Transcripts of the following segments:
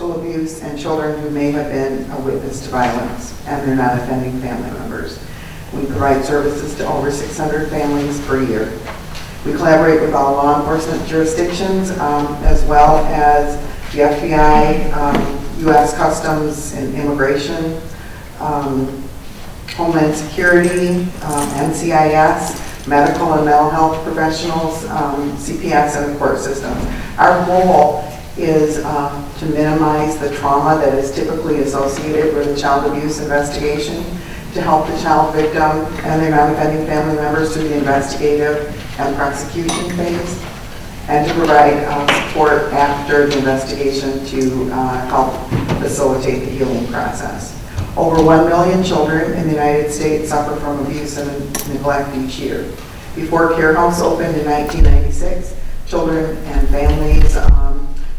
sexual abuse, and children who may have been a witness to violence and they're not offending family members. We provide services to over 600 families per year. We collaborate with all law enforcement jurisdictions, as well as the FBI, U.S. Customs and Immigration, Homeland Security, NCIS, medical and mental health professionals, CPS, and the court system. Our goal is to minimize the trauma that is typically associated with a child abuse investigation, to help the child victim and their non-offending family members through the investigative and prosecution phase, and to provide support after the investigation to help facilitate the healing process. Over 1 million children in the United States suffer from abuse and neglect each year. Before Care House opened in 1996, children and families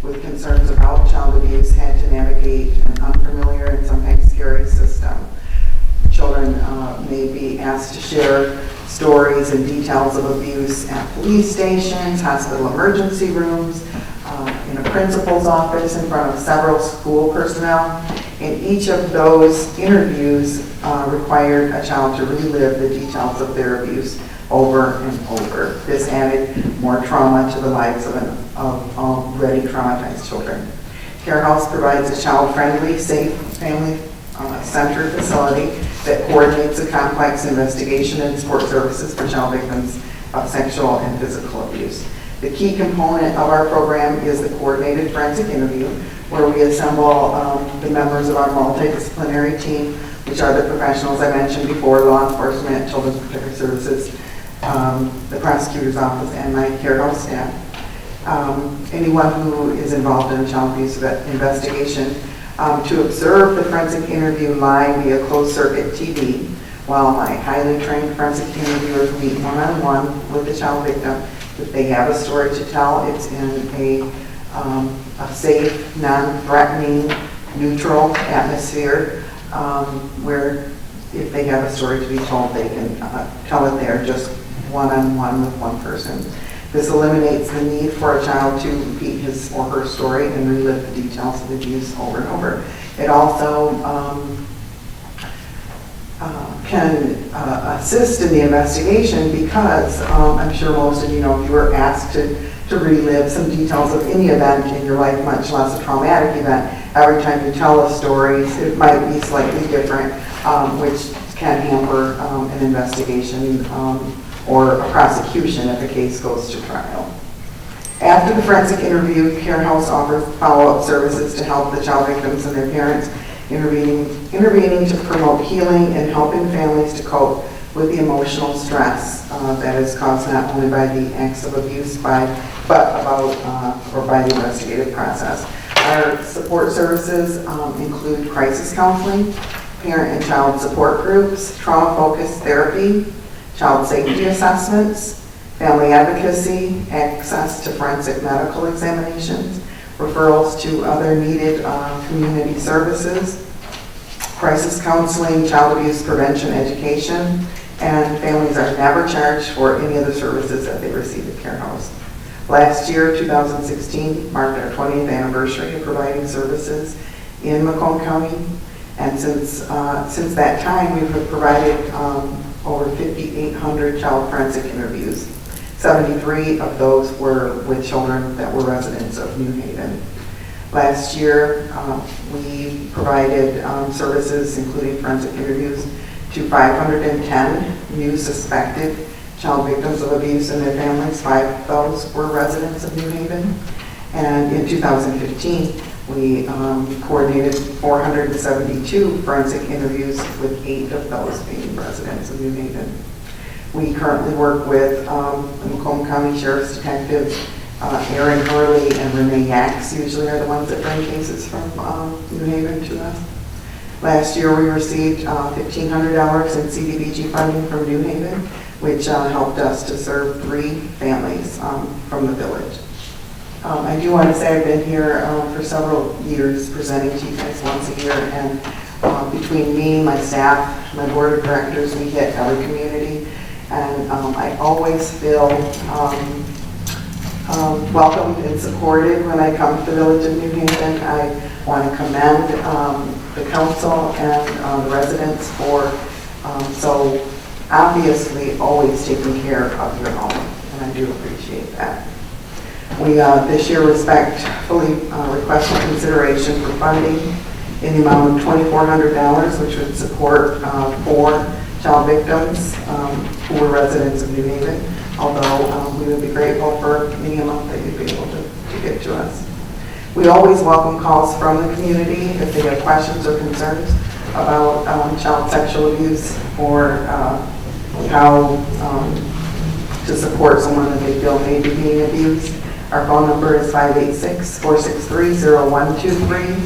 with concerns about child abuse had to navigate an unfamiliar and sometimes scary system. Children may be asked to share stories and details of abuse at police stations, hospital emergency rooms, in a principal's office, in front of several school personnel. And each of those interviews required a child to relive the details of their abuse over and over. This added more trauma to the lives of already traumatized children. Care House provides a child-friendly, safe, family-centered facility that coordinates a complex investigation and support services for child victims of sexual and physical abuse. The key component of our program is the coordinated forensic interview, where we assemble the members of our multidisciplinary team, which are the professionals I mentioned before: law enforcement, children's protective services, the prosecutor's office, and my Care House staff. Anyone who is involved in a child abuse investigation to observe the forensic interview live via closed-circuit TV, while my highly trained forensic interviewers meet one-on-one with the child victim. If they have a story to tell, it's in a safe, non-threatening, neutral atmosphere where if they have a story to be told, they can tell it there just one-on-one with one person. This eliminates the need for a child to repeat his or her story and relive the details of abuse over and over. It also can assist in the investigation because I'm sure most of you know, if you were asked to relive some details of any event in your life, much less a traumatic event, every time you tell a story, it might be slightly different, which can hamper an investigation or a prosecution if a case goes to trial. After the forensic interview, Care House offers follow-up services to help the child victims and their parents, intervening to promote healing and helping families to cope with the emotional stress that is caused not only by the acts of abuse, but by the investigative process. Our support services include crisis counseling, parent and child support groups, trauma-focused therapy, child safety assessments, family advocacy, access to forensic medical examinations, referrals to other needed community services, crisis counseling, child abuse prevention education, and families are never charged for any of the services that they receive at Care House. Last year, 2016, marked our 20th anniversary of providing services in Macomb County, and since that time, we've provided over 5,800 child forensic interviews. 73 of those were with children that were residents of New Haven. Last year, we provided services, including forensic interviews, to 510 new suspected child victims of abuse and their families. 5 of those were residents of New Haven. And in 2015, we coordinated 472 forensic interviews, with 8 of those being residents of New Haven. We currently work with the Macomb County Sheriff's Detectives, Aaron Hurley and Renee Yaks usually are the ones that bring cases from New Haven to us. Last year we received $1,500 in CDBG funding from New Haven, which helped us to serve 3 families from the village. I do want to say I've been here for several years presenting to you guys once a year, and between me, my staff, my board of directors, we hit every community, and I always feel welcomed and supported when I come to the village of New Haven. I want to commend the council and the residents for so obviously always taking care of your home, and I do appreciate that. We this year respectfully request for consideration for funding in the amount of $2,400, which would support 4 child victims who were residents of New Haven, although we would be grateful for any amount that you'd be able to give to us. We always welcome calls from the community if they have questions or concerns about child sexual abuse or how to support someone that they feel may be being abused. Our phone number is 586-463-0123.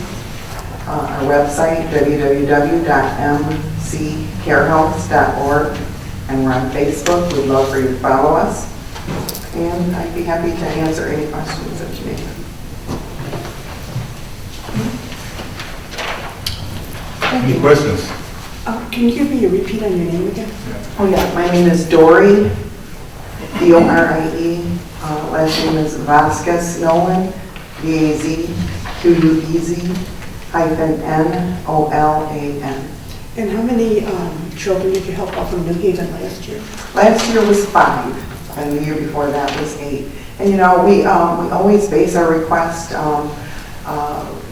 Our website, www.mccarehealth.org, and we're on Facebook. We'd love for you to follow us, and I'd be happy to answer any questions that you may have. Any questions? Can you give me a repeat on your name again? Oh yeah, my name is Dorie, D-O-R-I-E. Last name is Vasquez Nolan, V-A-Z-Q-U-E-Z-N-O-L-A-N. And how many children did you help out from New Haven last year? Last year was 5, and the year before that was 8. And you know, we always base our request.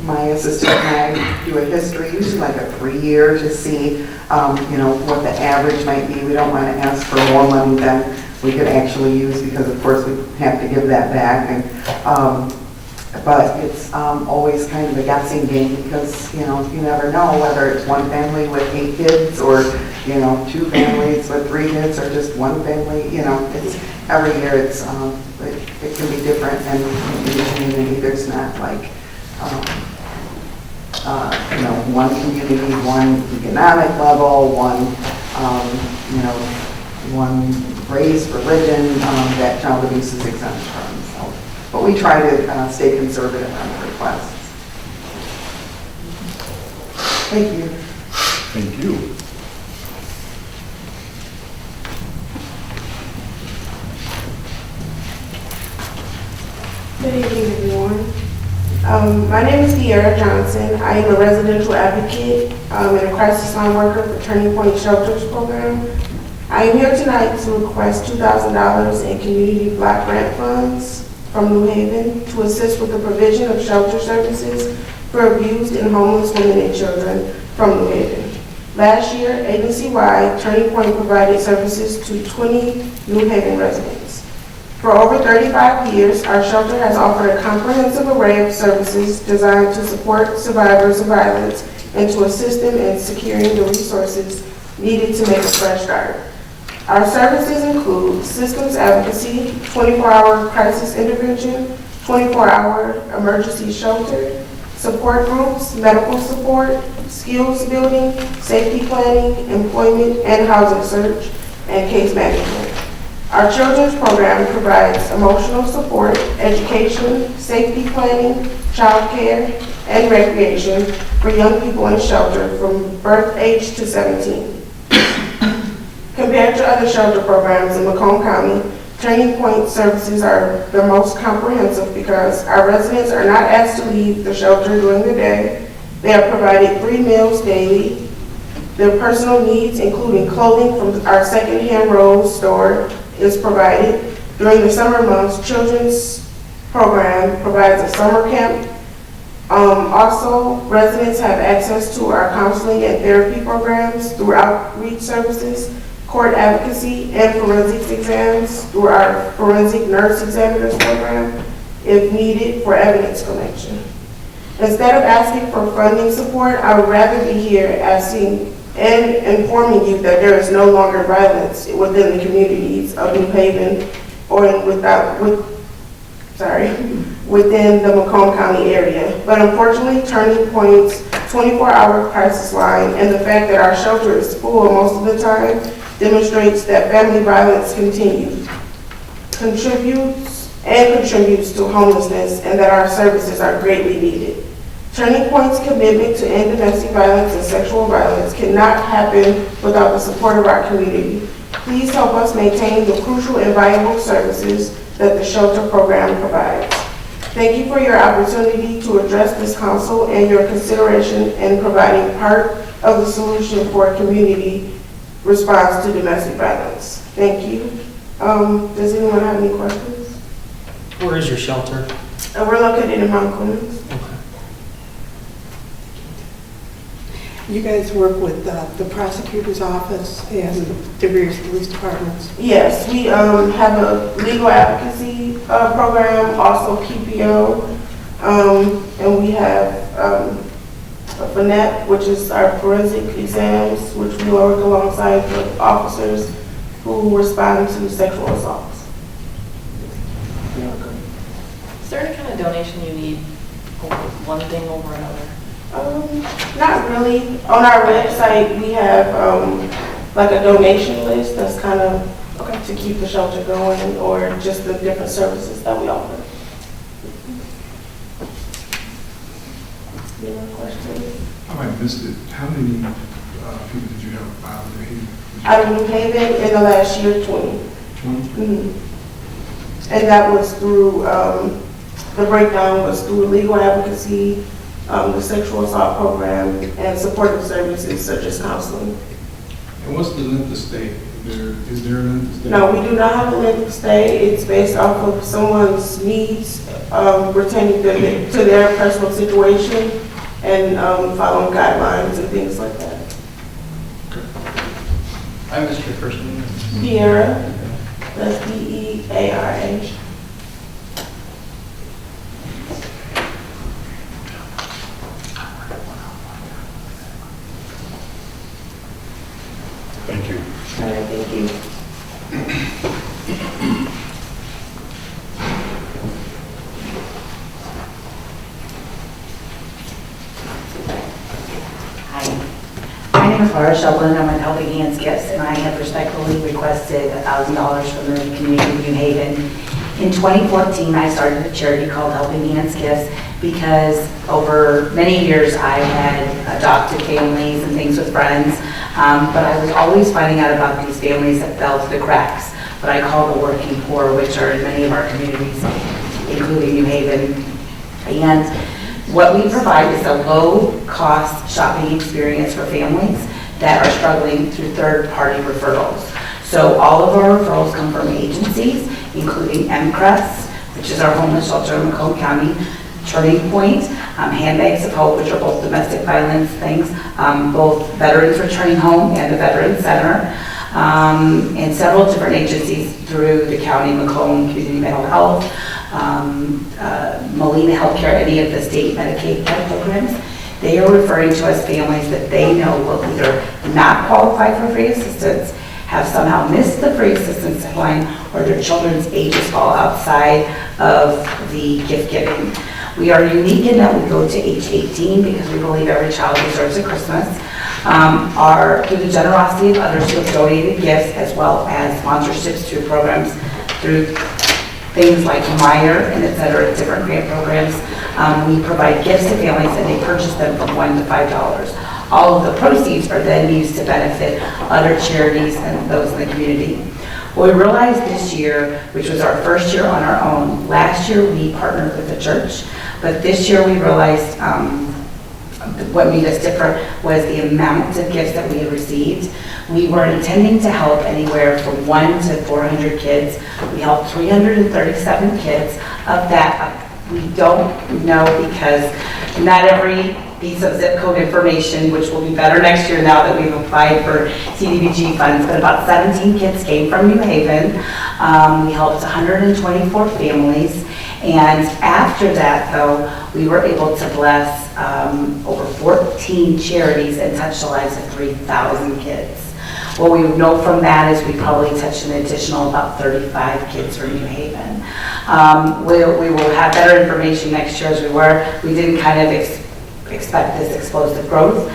My assistant and I do a history, usually like a 3-year, to see, you know, what the average might be. We don't want to ask for more money than we could actually use, because of course we have to give that back. And but it's always kind of a guessing game, because you know, you never know whether it's one family with 8 kids, or you know, 2 families with 3 kids, or just one family. You know, it's every year it's it can be different, and in the community there's not like you know, one community, one economic level, one you know, one race, religion that child abuse is exempt from. So, but we try to stay conservative on the requests. Thank you. Thank you. Good evening, everyone. My name is Kiara Johnson. I am a residential advocate and a crisis line worker for Turning Point Shelters program. I am here tonight to request $2,000 in community block grant funds from New Haven to assist with the provision of shelter services for abused and homeless women and children from New Haven. Last year, agency-wide, Turning Point provided services to 20 New Haven residents. For over 35 years, our shelter has offered a comprehensive array of services designed to support survivors of violence and to assist them in securing the resources needed to make a fresh start. Our services include systems advocacy, 24-hour crisis intervention, 24-hour emergency shelter, support groups, medical support, skills building, safety planning, employment and housing search, and case management. Our children's program provides emotional support, education, safety planning, child care, and recreation for young people in shelter from birth age to 17. Compared to other shelter programs in Macomb County, Turning Point services are the most comprehensive because our residents are not asked to leave the shelter during the day. They are provided 3 meals daily. Their personal needs, including clothing from our secondhand Rose store, is provided. During the summer months, children's program provides a summer camp. Also, residents have access to our counseling and therapy programs through outreach services, court advocacy, and forensics exams through our forensic nurse examiners program, if needed, for evidence collection. Instead of asking for funding support, I would rather be here asking and informing you that there is no longer violence within the communities of New Haven or within the Macomb County area. But unfortunately, Turning Point's 24-hour crisis line and the fact that our shelter is full most of the time demonstrates that family violence contributes to homelessness, and that our services are greatly needed. Turning Point's commitment to end domestic violence and sexual violence cannot happen without the support of our community. Please help us maintain the crucial and valuable services that the shelter program provides. Thank you for your opportunity to address this council and your consideration in providing part of the solution for community response to domestic violence. Thank you. Does anyone have any questions? Where is your shelter? We're located in Mount Clemens. You guys work with the prosecutor's office and the various police departments. Yes, we have a legal advocacy program, also PPO, and we have a FNET, which is our forensic exams, which we work alongside the officers who respond to sexual assaults. Is there any kind of donation you need over one thing over another? Not really. On our website, we have like a donation list that's kind of to keep the shelter going, or just the different services that we offer. Any more questions? I might have missed it. How many people did you have out of New Haven? Out of New Haven in the last year, 20. 20? Mm-hmm. And that was through, the breakdown was through legal advocacy, the sexual assault program, and supportive services such as counseling. And what's the length of stay? Is there a length of stay? No, we do not have a length of stay. It's based off of someone's needs, pertaining to their personal situation, and following guidelines and things like that. I missed your first name. Deara, that's D-E-A-R-A. Thank you. All right, thank you. My name is Laura Shublin. I'm with Helping Hands Gifts, and I have respectfully requested $1,000 from the community of New Haven. In 2014, I started a charity called Helping Hands Gifts because over many years I had adopted families and things with friends, but I was always finding out about these families that fell through the cracks, what I call the working poor, which are in many of our communities, including New Haven. And what we provide is a low-cost shopping experience for families that are struggling through third-party referrals. So all of our referrals come from agencies, including MCREST, which is our homeless shelter in Macomb County, Turning Point, Handbags of Hope, which are both domestic violence things, both Veterans Returning Home and the Veterans Center, and several different agencies through the county, Macomb Community Mental Health, Molina Healthcare, any of the state Medicaid type programs. They are referring to us families that they know will either not qualify for free assistance, have somehow missed the free assistance deadline, or their children's ages fall outside of the gift giving. We are unique in that we go to age 18 because we believe every child deserves a Christmas. Through the generosity of others who have donated gifts, as well as sponsorships through programs, through things like Meyer and et cetera, different grant programs. We provide gifts to families and they purchase them from $1 to $5. All of the proceeds are then used to benefit other charities and those in the community. What we realized this year, which was our first year on our own, last year we partnered with the church, but this year we realized what made us different was the amount of gifts that we had received. We were intending to help anywhere from 1 to 400 kids. We helped 337 kids. Of that, we don't know because not every piece of zip code information, which will be better next year now that we've applied for CDBG funds, but about 17 kids came from New Haven. We helped 124 families. And after that, though, we were able to bless over 14 charities and touch the lives of 3,000 kids. What we know from that is we probably touched an additional about 35 kids from New Haven. We will have better information next year as we were. We didn't kind of expect this explosive growth.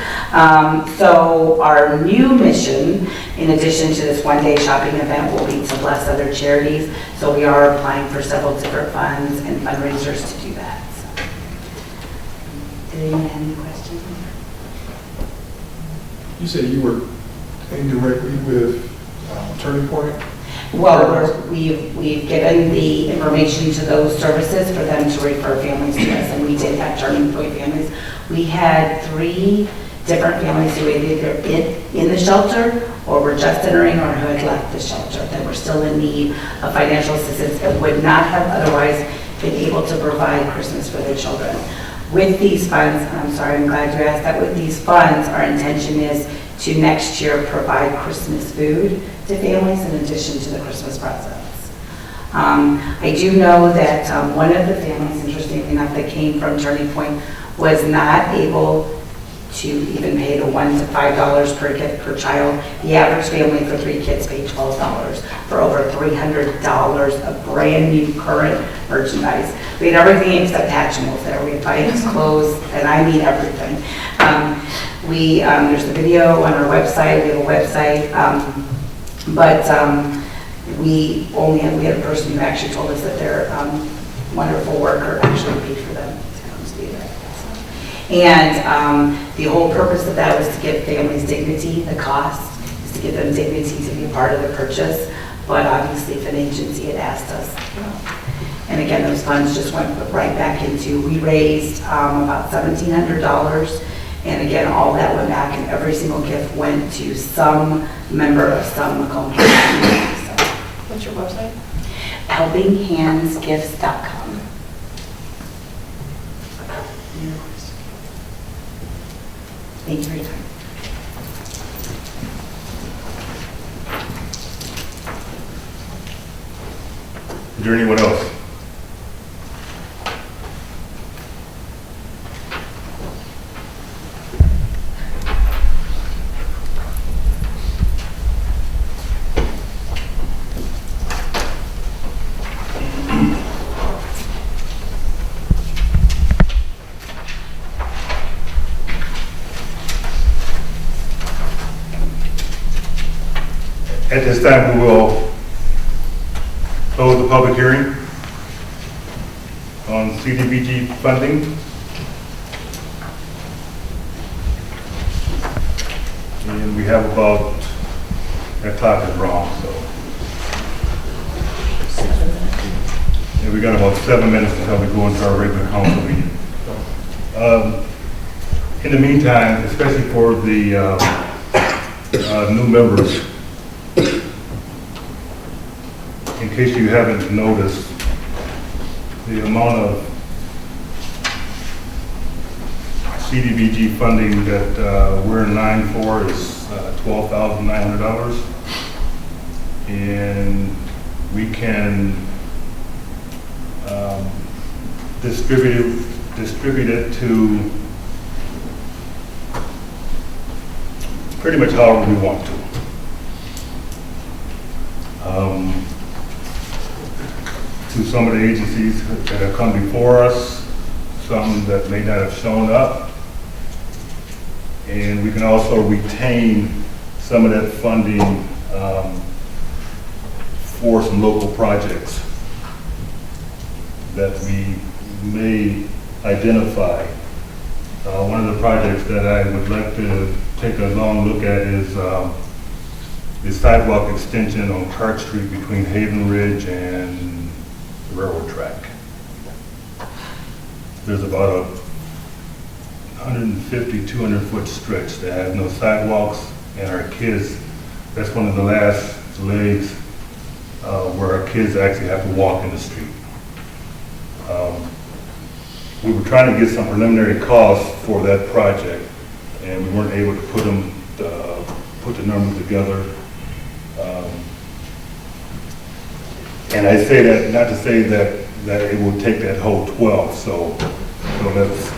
So our new mission, in addition to this one-day shopping event, will be to bless other charities. So we are applying for several different funds and fundraisers to do that. So, did anyone have any questions? You said you were indirectly with Turning Point? Well, we've given the information to those services for them to refer families to us, and we did have Turning Point families. We had 3 different families who either in the shelter or were just entering or who had left the shelter that were still in need of financial assistance and would not have otherwise been able to provide Christmas for their children. With these funds, and I'm sorry, I'm glad you asked that, with these funds, our intention is to next year provide Christmas food to families in addition to the Christmas presents. I do know that one of the families, interestingly enough, that came from Turning Point was not able to even pay the $1 to $5 per kid per child. The average family for 3 kids paid $12 for over $300 of brand new current merchandise. We had everything except Hatchimals there. We had bikes, clothes, and I mean everything. There's a video on our website. We have a website, we had a person who actually told us that their wonderful worker actually paid for them to come stay there. And the whole purpose of that was to give families dignity. The cost is to give them dignity to be a part of the purchase. But obviously, if an agency had asked us, and again, those funds just went right back into, we raised about $1,700. And again, all that went back, and every single gift went to some member of some Macomb County community. What's your website? helpinghandsgifts.com. Thank you for your time. Is there anyone else? At this time, we will close the public hearing on CDBG funding. And we have about, that clock is wrong, so. And we got about 7 minutes until we go into our regular council meeting. In the meantime, especially for the new members, in case you haven't noticed, the amount of CDBG funding that we're in line for is $12,900. And we can distribute it to pretty much however we want to. To some of the agencies that have come before us, some that may not have shown up. And we can also retain some of that funding for some local projects that we may identify. One of the projects that I would like to take a long look at is the sidewalk extension on Clark Street between Haven Ridge and railroad track. There's about a 150, 200 foot stretch that has no sidewalks, and our kids, that's one of the last legs where our kids actually have to walk in the street. We were trying to get some preliminary costs for that project, and we weren't able to put the numbers together. And I say that not to say that it will take that whole 12. So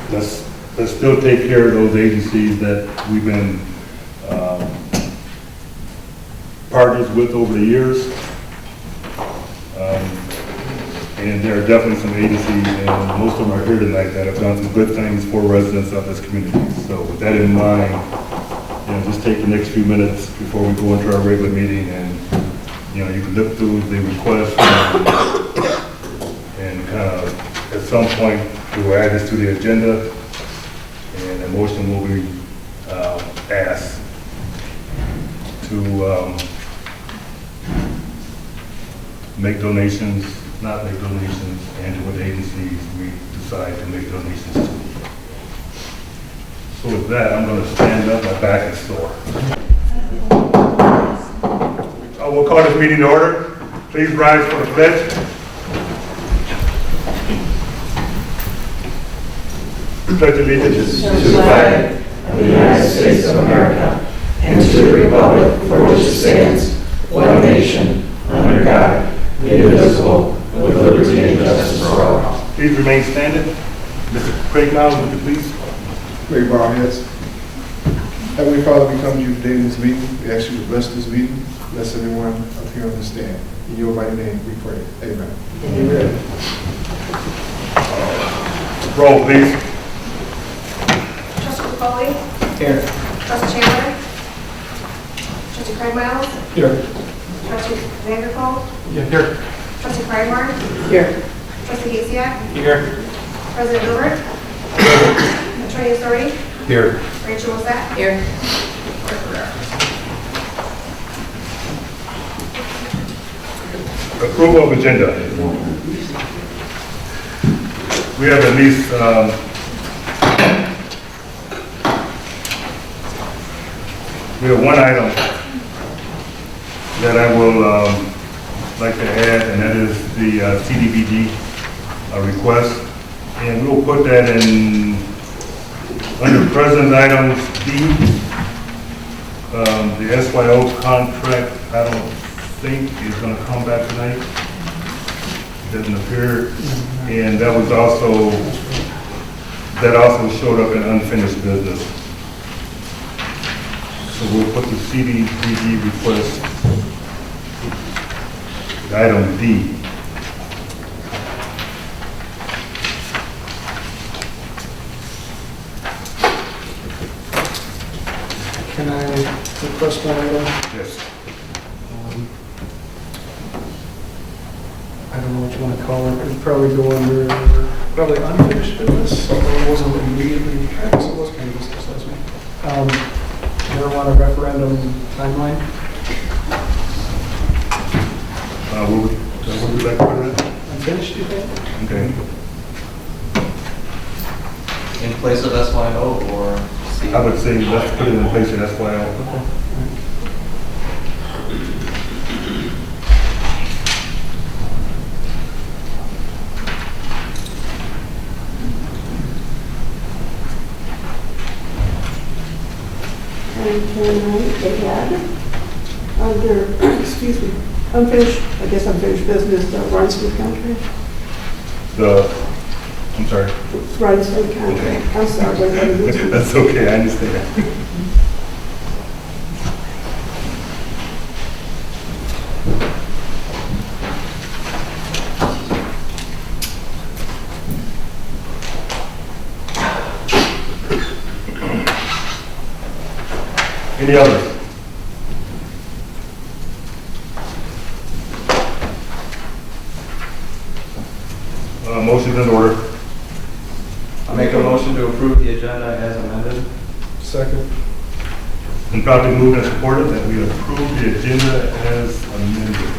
let's still take care of those agencies that we've been partners with over the years. And there are definitely some agencies, and most of them are here tonight, that have done some good things for residents of this community. So with that in mind, just take the next few minutes before we go into our regular meeting, and you can look through the request and kind of, at some point, we will add this to the agenda, and a motion will be asked to make donations, not make donations, and what agencies we decide to make donations to. So with that, I'm going to stand up, my back is sore. We'll call this meeting to order. Please rise for the pledge. Pledge allegiance To the flag of the United States of America and to the republic for which it stands, one nation, under God, indivisible, with liberty and justice for all. Please remain standing. Mr. Craig Miles, would you please? May we bow our heads. Heavenly Father, we come to you today in this meeting. We ask you to bless this meeting. Bless everyone up here on the stand. In your mighty name we pray. Amen. Amen. Roll, please. Trustee Foley, Here. Trustee Chandler, Trustee Craig Miles, Here. Trustee Vanderpool, Here. Trustee Kreidmar, Here. Trustee Gaziak, Here. President Gilbert, Attorney Story, Here. Rachel Wozak. Here. Clerk Rivera. Approval of agenda. We have at least, we have one item that I will like to add, and that is the CDBG request. And we'll put that in, under President items B, the SYO contract, I don't think is going to come back tonight. Doesn't appear. And that was also, that also showed up in unfinished business. So we'll put the CDBG request, item D. Can I request one item? Yes. I don't know what you want to call it. It'd probably go under, probably unfinished business, although it wasn't immediately, I guess it was kind of discussed last week. Marijuana referendum timeline? We'll be back for that. Unfinished, you think? Okay. In place of SYO or C? I would say let's put it in place of SYO. Okay. And can I add, under, excuse me, unfinished business, the Rhinestown contract? I'm sorry. Rhinestown contract, I'm sorry. That's okay, I understand. Any others? Motion's in order. I make a motion to approve the agenda as amended. Second. And probably moved and supported that we approve the agenda as amended.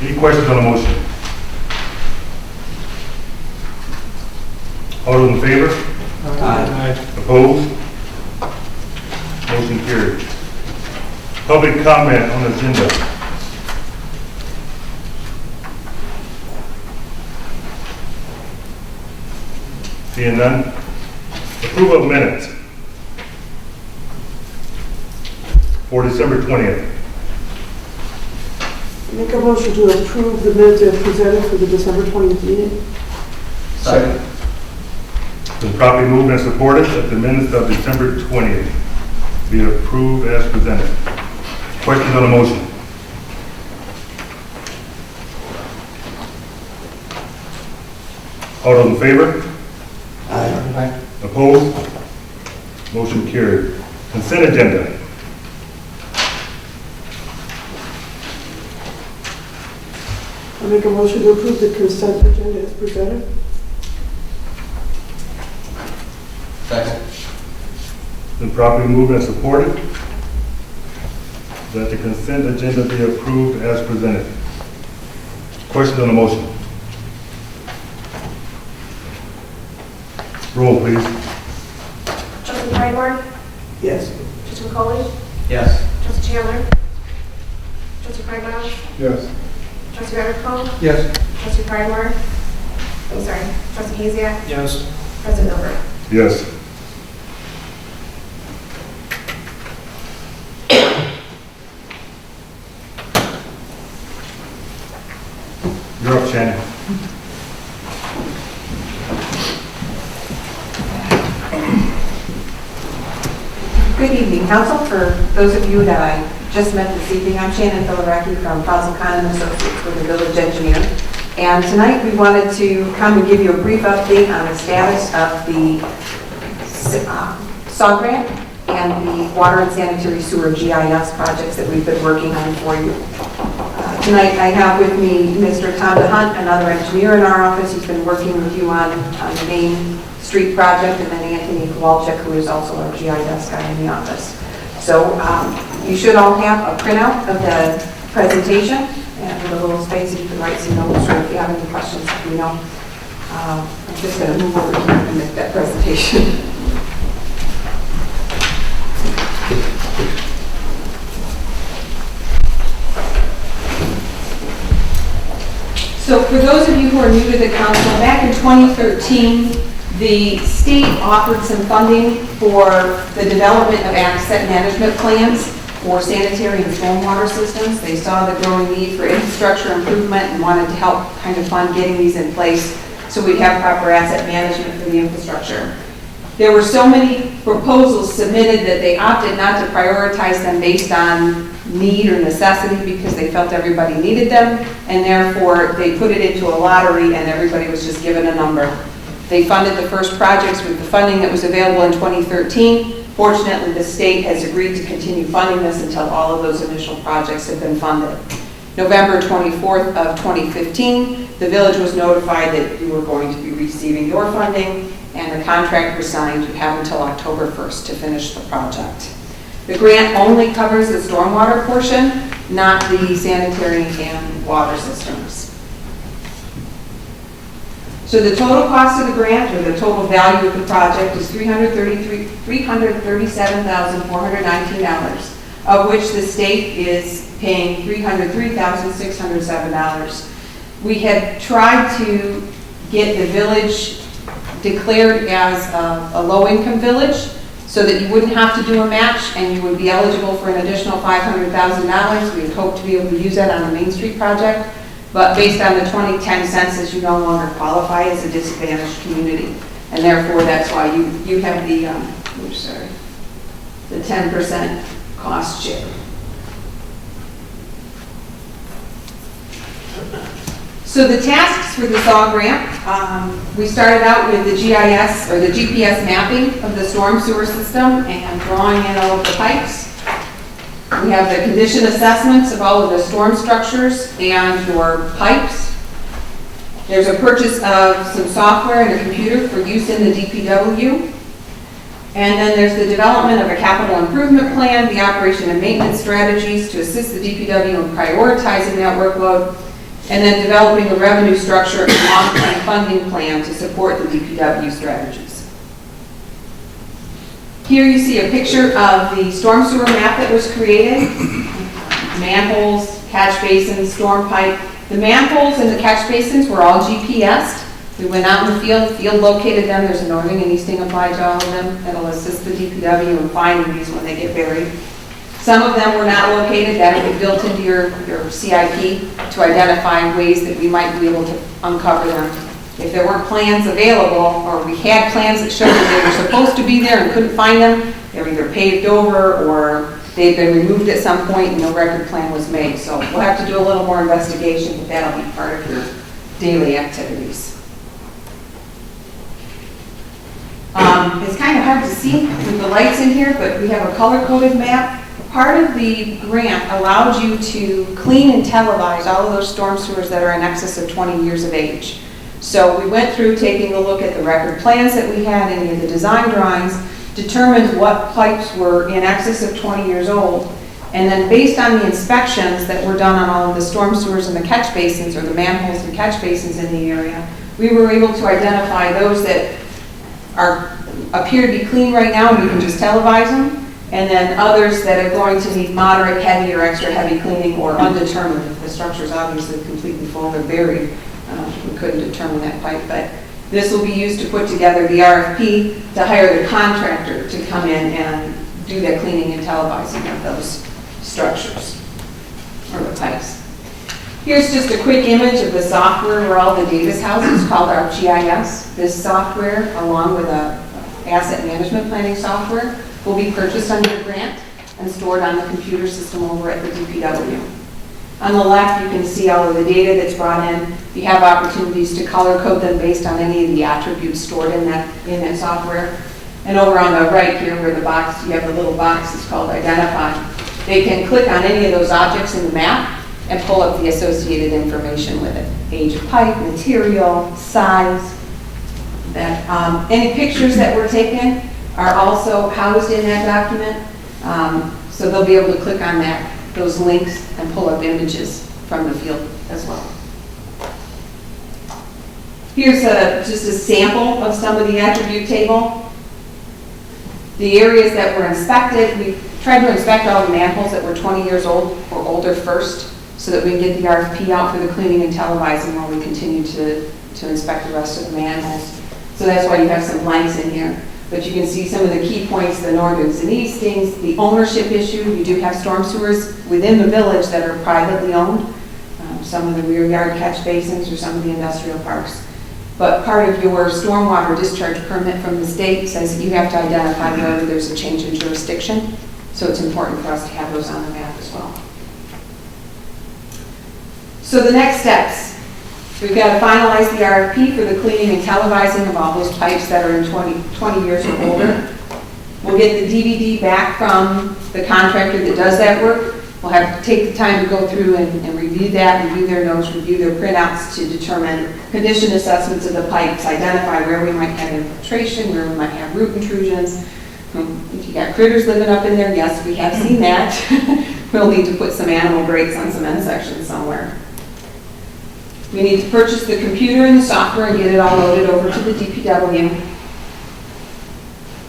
Any questions on the motion? All those in favor? Aye. Opposed? Motion carried. Public comment on the agenda. Seeing none. Approval of minutes for December 20th. Make a motion to approve the minutes as presented for the December 20th meeting. Second. Been properly moved and supported that the minutes of December 20th be approved as presented. Questions on the motion? All those in favor? Aye. Opposed? Motion carried. Consent agenda. I make a motion to approve the consent agenda as presented. Second. Been properly moved and supported that the consent agenda be approved as presented. Questions on the motion? Roll, please. Trustee Pridemore? Yes. Trustee McCauley? Yes. Trustee Chandler? Trustee Pridemore? Yes. Trustee Rarico? Yes. Trustee Pridemore? I'm sorry, Trustee Kezia? Yes. President Milford? Yes. You're up, Shannon. Good evening, Council. For those of you that I just met this evening, I'm Shannon Filaraki from Fossil Con and Associates with the Village Engineer. And tonight we wanted to come and give you a brief update on the status of the SAW grant and the water and sanitary sewer GIS projects that we've been working on for you. Tonight I have with me Mr. Tom DeHunt, another engineer in our office. He's been working with you on the Main Street project, and then Anthony Kowalczyk, who is also our GIS guy in the office. So you should all have a printout of the presentation and with a little space you can write some notes, or if you have any questions, let me know. I'm just going to move over here and make that presentation. So for those of you who are new to the council, back in 2013, the state offered some funding for the development of asset management plans for sanitary and stormwater systems. They saw the growing need for infrastructure improvement and wanted to help kind of fund getting these in place so we'd have proper asset management for the infrastructure. There were so many proposals submitted that they opted not to prioritize them based on need or necessity because they felt everybody needed them, and therefore they put it into a lottery and everybody was just given a number. They funded the first projects with the funding that was available in 2013. Fortunately, the state has agreed to continue funding this until all of those initial projects have been funded. November 24th of 2015, the village was notified that you were going to be receiving your funding, and the contract was signed. You have until October 1st to finish the project. The grant only covers the stormwater portion, not the sanitary and water systems. So the total cost of the grant, or the total value of the project, is $337,419, of which the state is paying $303,607. We had tried to get the village declared as a low-income village so that you wouldn't have to do a match and you would be eligible for an additional $500,000. We had hoped to be able to use that on the Main Street project, but based on the 2010 census, you no longer qualify as a disadvantaged community, and therefore that's why you have the 10% cost share. So the tasks for the SAW grant, we started out with the GIS, or the GPS mapping of the storm sewer system and drawing in all of the pipes. We have the condition assessments of all of the storm structures and your pipes. There's a purchase of some software and a computer for use in the DPW. And then there's the development of a capital improvement plan, the operation and maintenance strategies to assist the DPW in prioritizing that workload, and then developing a revenue structure and long-term funding plan to support the DPW strategies. Here you see a picture of the storm sewer map that was created. Manholes, catch basins, storm pipe. The manholes and the catch basins were all GPSed. We went out in the field located them. There's a northern and easting applied to all of them that'll assist the DPW in finding these when they get buried. Some of them were not located. That will be built into your CIP to identify ways that we might be able to uncover them. If there weren't plans available, or we had plans that showed that they were supposed to be there and couldn't find them, they were either paved over or they'd been removed at some point and no record plan was made. So we'll have to do a little more investigation, but that'll be part of your daily activities. It's kind of hard to see with the lights in here, but we have a color-coded map. Part of the grant allows you to clean and televise all of those storm sewers that are in excess of 20 years of age. So we went through taking a look at the record plans that we had, any of the design drawings, determined what pipes were in excess of 20 years old, And then based on the inspections that were done on all of the storm sewers and the catch basins, or the manholes and catch basins in the area, we were able to identify those that appear to be clean right now, and we can just televise them, and then others that are going to need moderate, heavy, or extra heavy cleaning, or undetermined. If the structure is obviously completely full or buried, we couldn't determine that pipe. But this will be used to put together the RFP to hire the contractor to come in and do the cleaning and televising of those structures, or the pipes. Here's just a quick image of the software where all the data's housed. It's called ArcGIS. This software, along with a asset management planning software, will be purchased under a grant and stored on the computer system over at the DPW. On the left, you can see all of the data that's brought in. You have opportunities to color code them based on any of the attributes stored in that software. And over on the right here, where the box, you have the little box, it's called Identify. They can click on any of those objects in the map and pull up the associated information with it. Age of pipe, material, size. That any pictures that were taken are also housed in that document. So they'll be able to click on those links and pull up images from the field as well. Here's just a sample of some of the attribute table. The areas that were inspected, we tried to inspect all the manholes that were 20 years old or older first, so that we can get the RFP out for the cleaning and televising while we continue to inspect the rest of the manholes. So that's why you have some blanks in here. But you can see some of the key points, the northerns and eastings, the ownership issue. You do have storm sewers within the village that are privately owned, some of the rear yard catch basins or some of the industrial parks. But part of your stormwater discharge permit from the state says that you have to identify wherever there's a change in jurisdiction. So it's important for us to have those on the map as well. So the next steps. We've got to finalize the RFP for the cleaning and televising of all those pipes that are in 20 years or older. We'll get the DVD back from the contractor that does that work. We'll have to take the time to go through and review that, review their notes, review their printouts to determine condition assessments of the pipes, identify where we might have infiltration, where we might have root intrusions. If you got critters living up in there, yes, we have seen that. We'll need to put some animal grates on some end sections somewhere. We need to purchase the computer and the software and get it all loaded over to the DPW.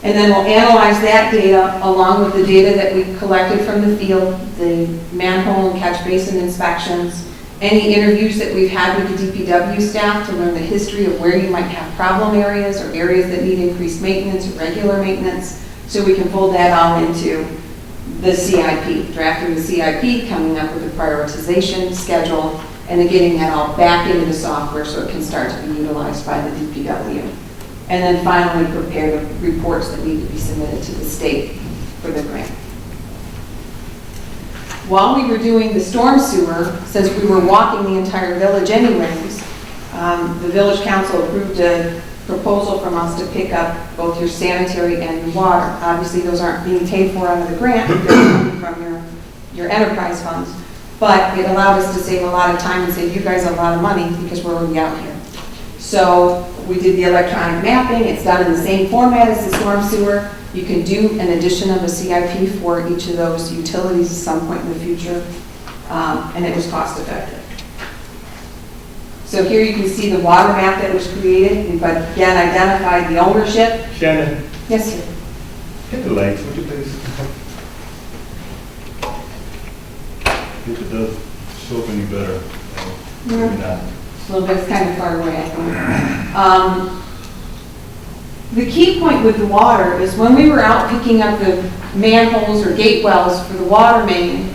And then we'll analyze that data along with the data that we collected from the field, the manhole and catch basin inspections, any interviews that we've had with the DPW staff to learn the history of where you might have problem areas or areas that need increased maintenance or regular maintenance, so we can fold that all into the CIP, drafting the CIP, coming up with a prioritization schedule, and then getting that all back into the software so it can start to be utilized by the DPW. And then finally prepare the reports that need to be submitted to the state for the grant. While we were doing the storm sewer, since we were walking the entire village anyways, the village council approved a proposal from us to pick up both your sanitary and your water. Obviously those aren't being paid for under the grant, they're coming from your enterprise funds. But it allowed us to save a lot of time and save you guys a lot of money because we're already out here. So we did the electronic mapping. It's done in the same format as the storm sewer. You can do an addition of a CIP for each of those utilities at some point in the future. And it was cost effective. So here you can see the water map that was created. We've again identified the ownership. Shannon, Yes, sir. hit the lights, would you please? If it does show up any better, maybe not. A little bit, it's kind of far away, I think. The key point with the water is when we were out picking up the manholes or gate wells for the water main,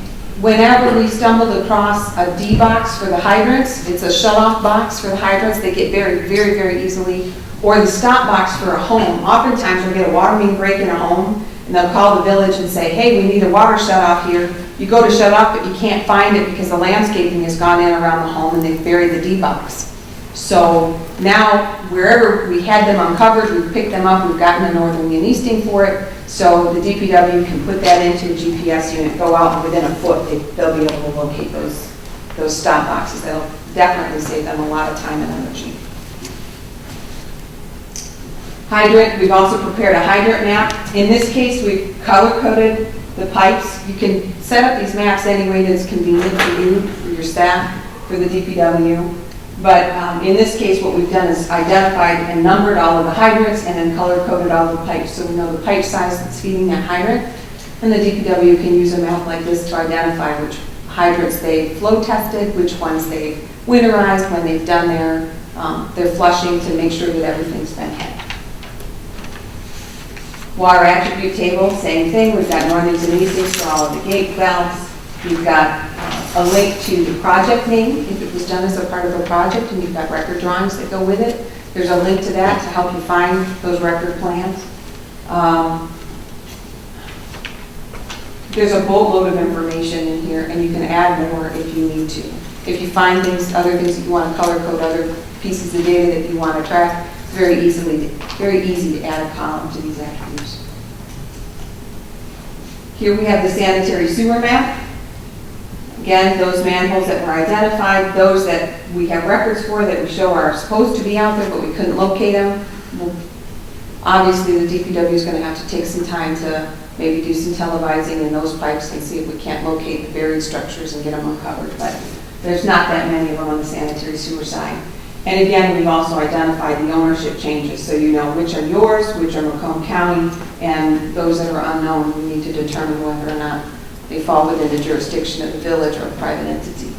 whenever we stumbled across a D box for the hydrants, it's a shut-off box for the hydrants, they get buried very, very easily, or the stop box for a home. Oftentimes we'll get a water main break in a home, and they'll call the village and say, hey, we need a water shut-off here. You go to shut off, but you can't find it because the landscaping has gone in around the home and they've buried the D box. So now, wherever we had them uncovered, we've picked them up, we've gotten a northern and easting for it, so the DPW can put that into a GPS unit, go out, and within a foot, they'll be able to locate those stop boxes. That'll definitely save them a lot of time and energy. Hydrant, we've also prepared a hydrant map. In this case, we've color-coded the pipes. You can set up these maps any way that's convenient for you, for your staff, for the DPW. But in this case, what we've done is identified and numbered all of the hydrants and then color-coded all the pipes, so we know the pipe size that's feeding that hydrant. And the DPW can use a map like this to identify which hydrants they flow tested, which ones they've winterized when they've done their flushing to make sure that everything's been hit. Water attribute table, same thing. We've got northings and eastings for all of the gate valves. We've got a link to the project name, if it was done as a part of a project, and you've got record drawings that go with it. There's a link to that to help you find those record plans. There's a boatload of information in here, and you can add more if you need to. If you find things, other things that you want to color code, other pieces of data that you want to track, it's very easy to add a column to these attributes. Here we have the sanitary sewer map. Again, those manholes that were identified, those that we have records for that we show are supposed to be out there, but we couldn't locate them. Obviously, the DPW is going to have to take some time to maybe do some televising in those pipes and see if we can't locate the buried structures and get them uncovered. But there's not that many of them on the sanitary sewer side. And again, we've also identified the ownership changes, so you know which are yours, which are Macomb County, and those that are unknown, we need to determine whether or not they fall within the jurisdiction of the village or a private entity.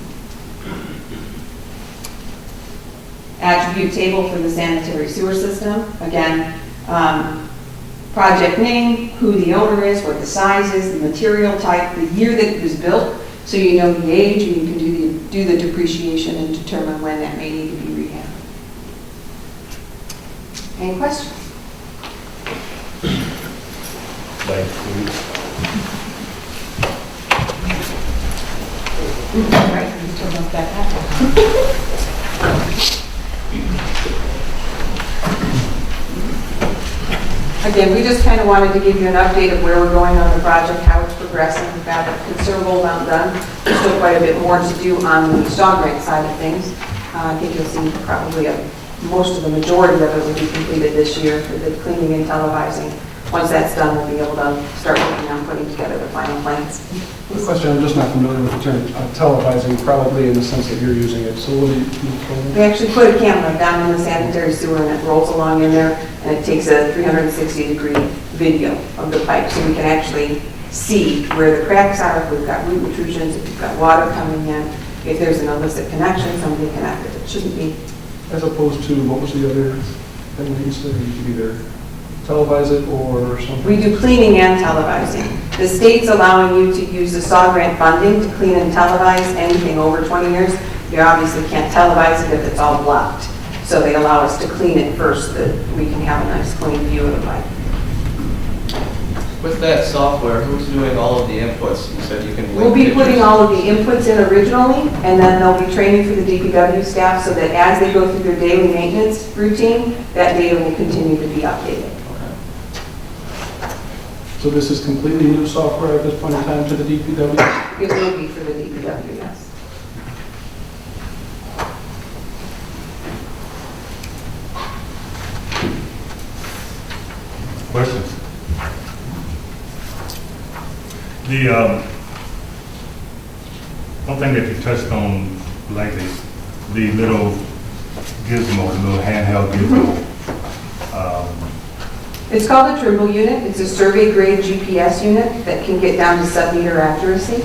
Attribute table for the sanitary sewer system. Again, project name, who the owner is, what the size is, the material type, the year that it was built, so you know the age and you can do the depreciation and determine when that may need to be rehabbed. Any questions? Like food. Right, you still don't get that. Again, we just kind of wanted to give you an update of where we're going on the project, how it's progressing. We've got a considerable amount done. There's still quite a bit more to do on the Sawgrant side of things. I think you'll see probably most of the majority of it will be completed this year for the cleaning and televising. Once that's done, we'll be able to start working on putting together the final plans. One question, I'm just not familiar with the term televising, probably in the sense that you're using it. So what do you? We actually put a camera down in the sanitary sewer and it rolls along in there and it takes a 360-degree video of the pipe so we can actually see where the cracks are, if we've got root intrusions, if we've got water coming in, if there's an illicit connection, somebody connected, it shouldn't be. As opposed to, what was the other thing that you said? You could either televise it or something? We do cleaning and televising. The state's allowing you to use the Sawgrant funding to clean and televise anything over 20 years. You obviously can't televise it if it's all blocked. So they allow us to clean it first, that we can have a nice clean view of the pipe. With that software, who's doing all of the inputs? You said you can link We'll be pictures. putting all of the inputs in originally, and then there'll be training for the DPW staff so that as they go through their daily maintenance routine, that data will continue to be updated. So this is completely new software at this point in time to the DPW? It will be for the DPW, yes. Questions? The one thing that you touched on lightly, the little gizmo, the little handheld gizmo. It's called a Trimble unit. It's a survey grade GPS unit that can get down to sub-meter accuracy.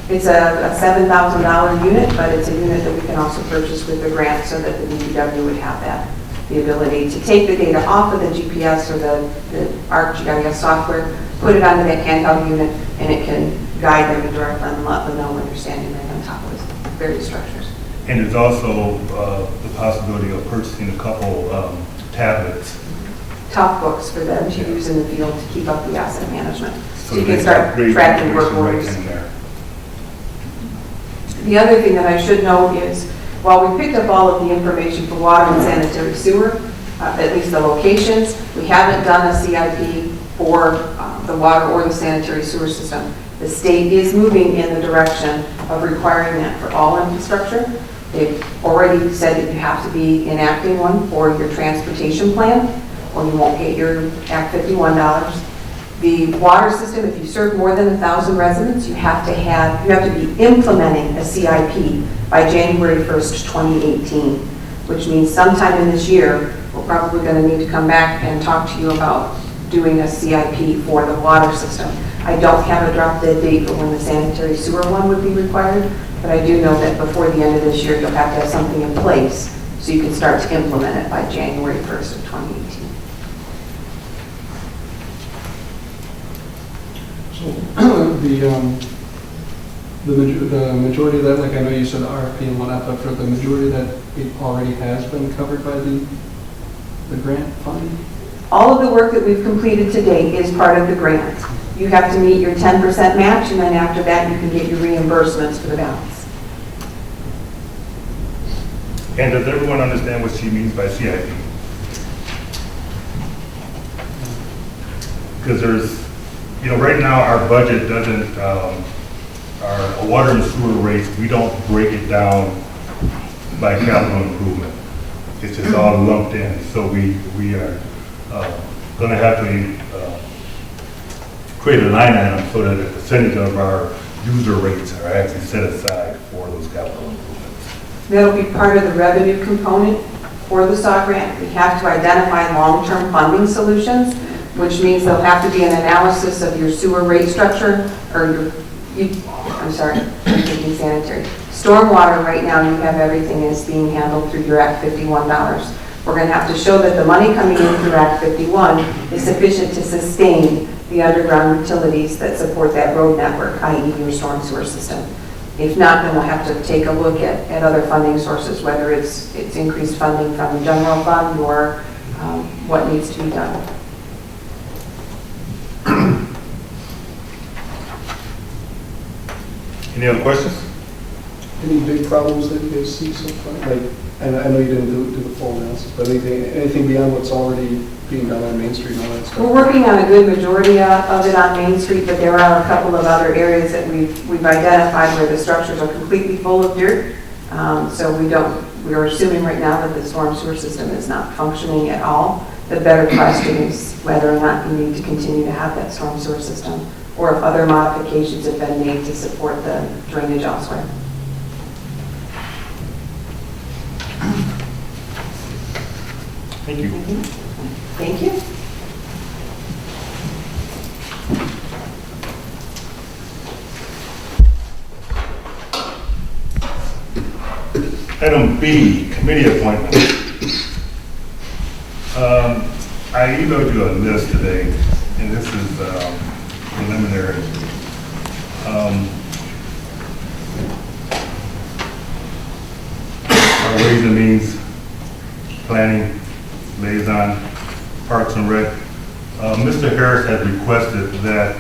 It's a $7,000 unit, but it's a unit that we can also purchase with a grant so that the DPW would have that, the ability to take the data off of the GPS or the ArcGIS software, put it onto that handheld unit, and it can guide them and direct them and let them know when they're standing right on top of various structures. And there's also the possibility of purchasing a couple tablets. Top books for them to use in the field to keep up the asset management. So you they can start read tracking work information orders. right in there. The other thing that I should note is, while we picked up all of the information for water and sanitary sewer, at least the locations, we haven't done a CIP for the water or the sanitary sewer system. The state is moving in the direction of requiring that for all infrastructure. They've already said that you have to be enacting one for your transportation plan, or you won't get your Act 51 dollars. The water system, if you serve more than 1,000 residents, you have to be implementing a CIP by January 1st, 2018, which means sometime in this year, we're probably going to need to come back and talk to you about doing a CIP for the water system. I don't have a drop dead date for when the sanitary sewer one would be required, but I do know that before the end of this year, you'll have to have something in place so you can start to implement it by January 1st of 2018. So the majority of that, like I know you said the RFP and whatnot, but for the majority of that, it already has been covered by the grant funding? All of the work that we've completed to date is part of the grant. You have to meet your 10% match, and then after that, you can get your reimbursements for the balance. And does everyone understand what she means by CIP? Because there's, right now, our budget doesn't, our water and sewer rates, we don't break it down by capital improvement. It's just all lumped in. So we are going to have to create a line item so that a percentage of our user rates are actually set aside for those capital improvements. That'll be part of the revenue component for the SAW grant. We have to identify long-term funding solutions, which means there'll have to be an analysis of your sewer rate structure, or I'm thinking sanitary. Stormwater, right now, you have everything is being handled through your Act 51 dollars. We're going to have to show that the money coming in through Act 51 is sufficient to sustain the underground utilities that support that road network, i.e. your storm sewer system. If not, then we'll have to take a look at other funding sources, whether it's increased funding from the general fund or what needs to be done. Any other questions? Any big problems that you guys see so far? Like, and I know you didn't do the full analysis, but anything beyond what's already being done on Main Street and all that stuff? We're working on a good majority of it on Main Street, but there are a couple of other areas that we've identified where the structures are completely full of dirt. So we're assuming right now that the storm sewer system is not functioning at all. The better question is whether or not you need to continue to have that storm sewer system, or if other modifications have been made to support the drainage elsewhere. Thank you. Thank you. Item B, committee appointment. I emailed you a list today, and this is preliminary. Our Ways and Means, Planning, Liaison, Parks and Rec. Mr. Harris has requested that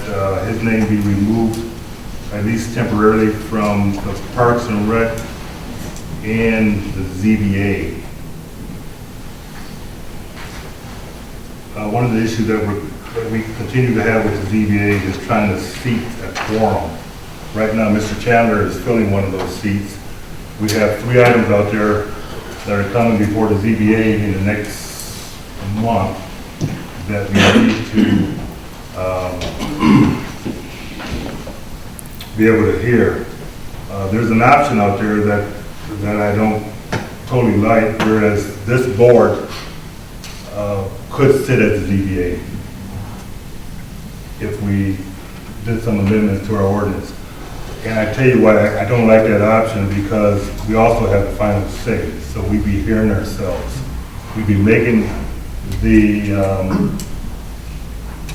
his name be removed, at least temporarily, from the Parks and Rec and the ZBA. One of the issues that we continue to have with the ZBA is trying to seat a quorum. Right now, Mr. Chandler is filling one of those seats. We have 3 items out there that are coming before the ZBA in the next month that we need to be able to hear. There's an option out there that I don't totally like, whereas this board could sit as the ZBA if we did some amendments to our ordinance. And I tell you why I don't like that option, because we also have the final say. So we'd be hearing ourselves. We'd be making the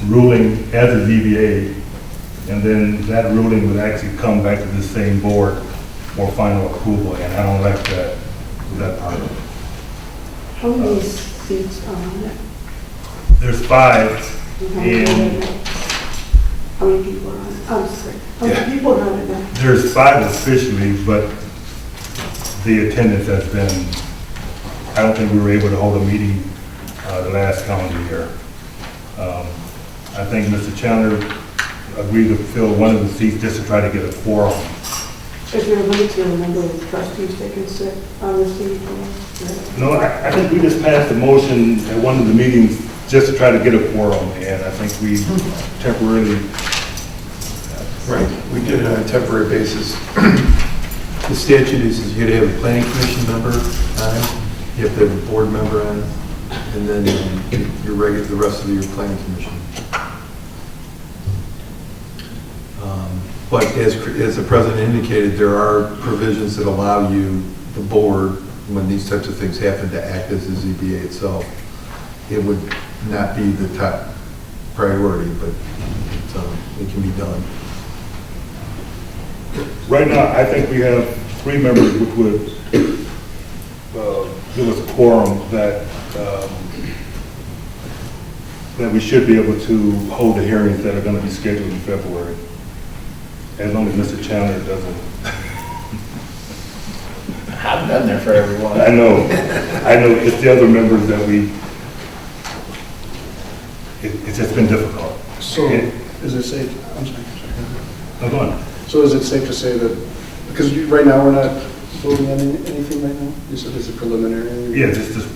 ruling as a ZBA, and then that ruling would actually come back to the same board for final approval, and I don't like that part of it. How many seats are on it? There's 5, and How many people are on it? I'm sorry. How many people are on it now? there's 5 officially, but the attendance has been, I don't think we were able to hold a meeting the last calendar year. I think Mr. Chandler agreed to fill one of the seats just to try to get a quorum. Is there a limit to the number of trustees that can sit on the seat? No, I think we just passed a motion at one of the meetings just to try to get a quorum, and I think we temporarily, Right, we did it on a temporary basis. The statute is you gotta have a planning commission member on it, you have to have a board member on it, and then your regular, the rest of your planning commission. But as the president indicated, there are provisions that allow you, the board, when these types of things happen, to act as the ZBA itself. It would not be the top priority, but it can be done. right now, I think we have 3 members which would give us a quorum that we should be able to hold the hearings that are going to be scheduled in February, as long as Mr. Chandler doesn't. I've been there for everyone. I know, it's the other members that it's just been difficult. So is it safe, I'm sorry. No, go on. So is it safe to say that, because right now we're not voting on anything right now? You said it's a preliminary? Yeah, just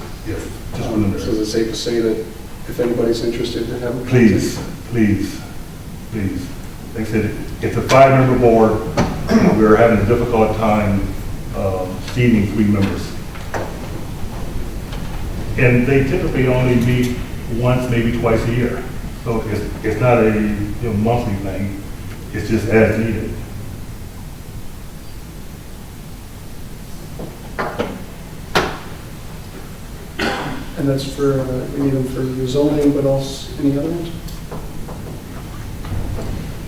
preliminary. So is it safe to say that if anybody's interested to have a... Please. Like I said, it's a 5-member board. We're having a difficult time seating 3 members. And they typically only meet once, maybe twice a year. So it's not a monthly thing. It's just as needed. And that's for, we need them for zoning, but also any other ones?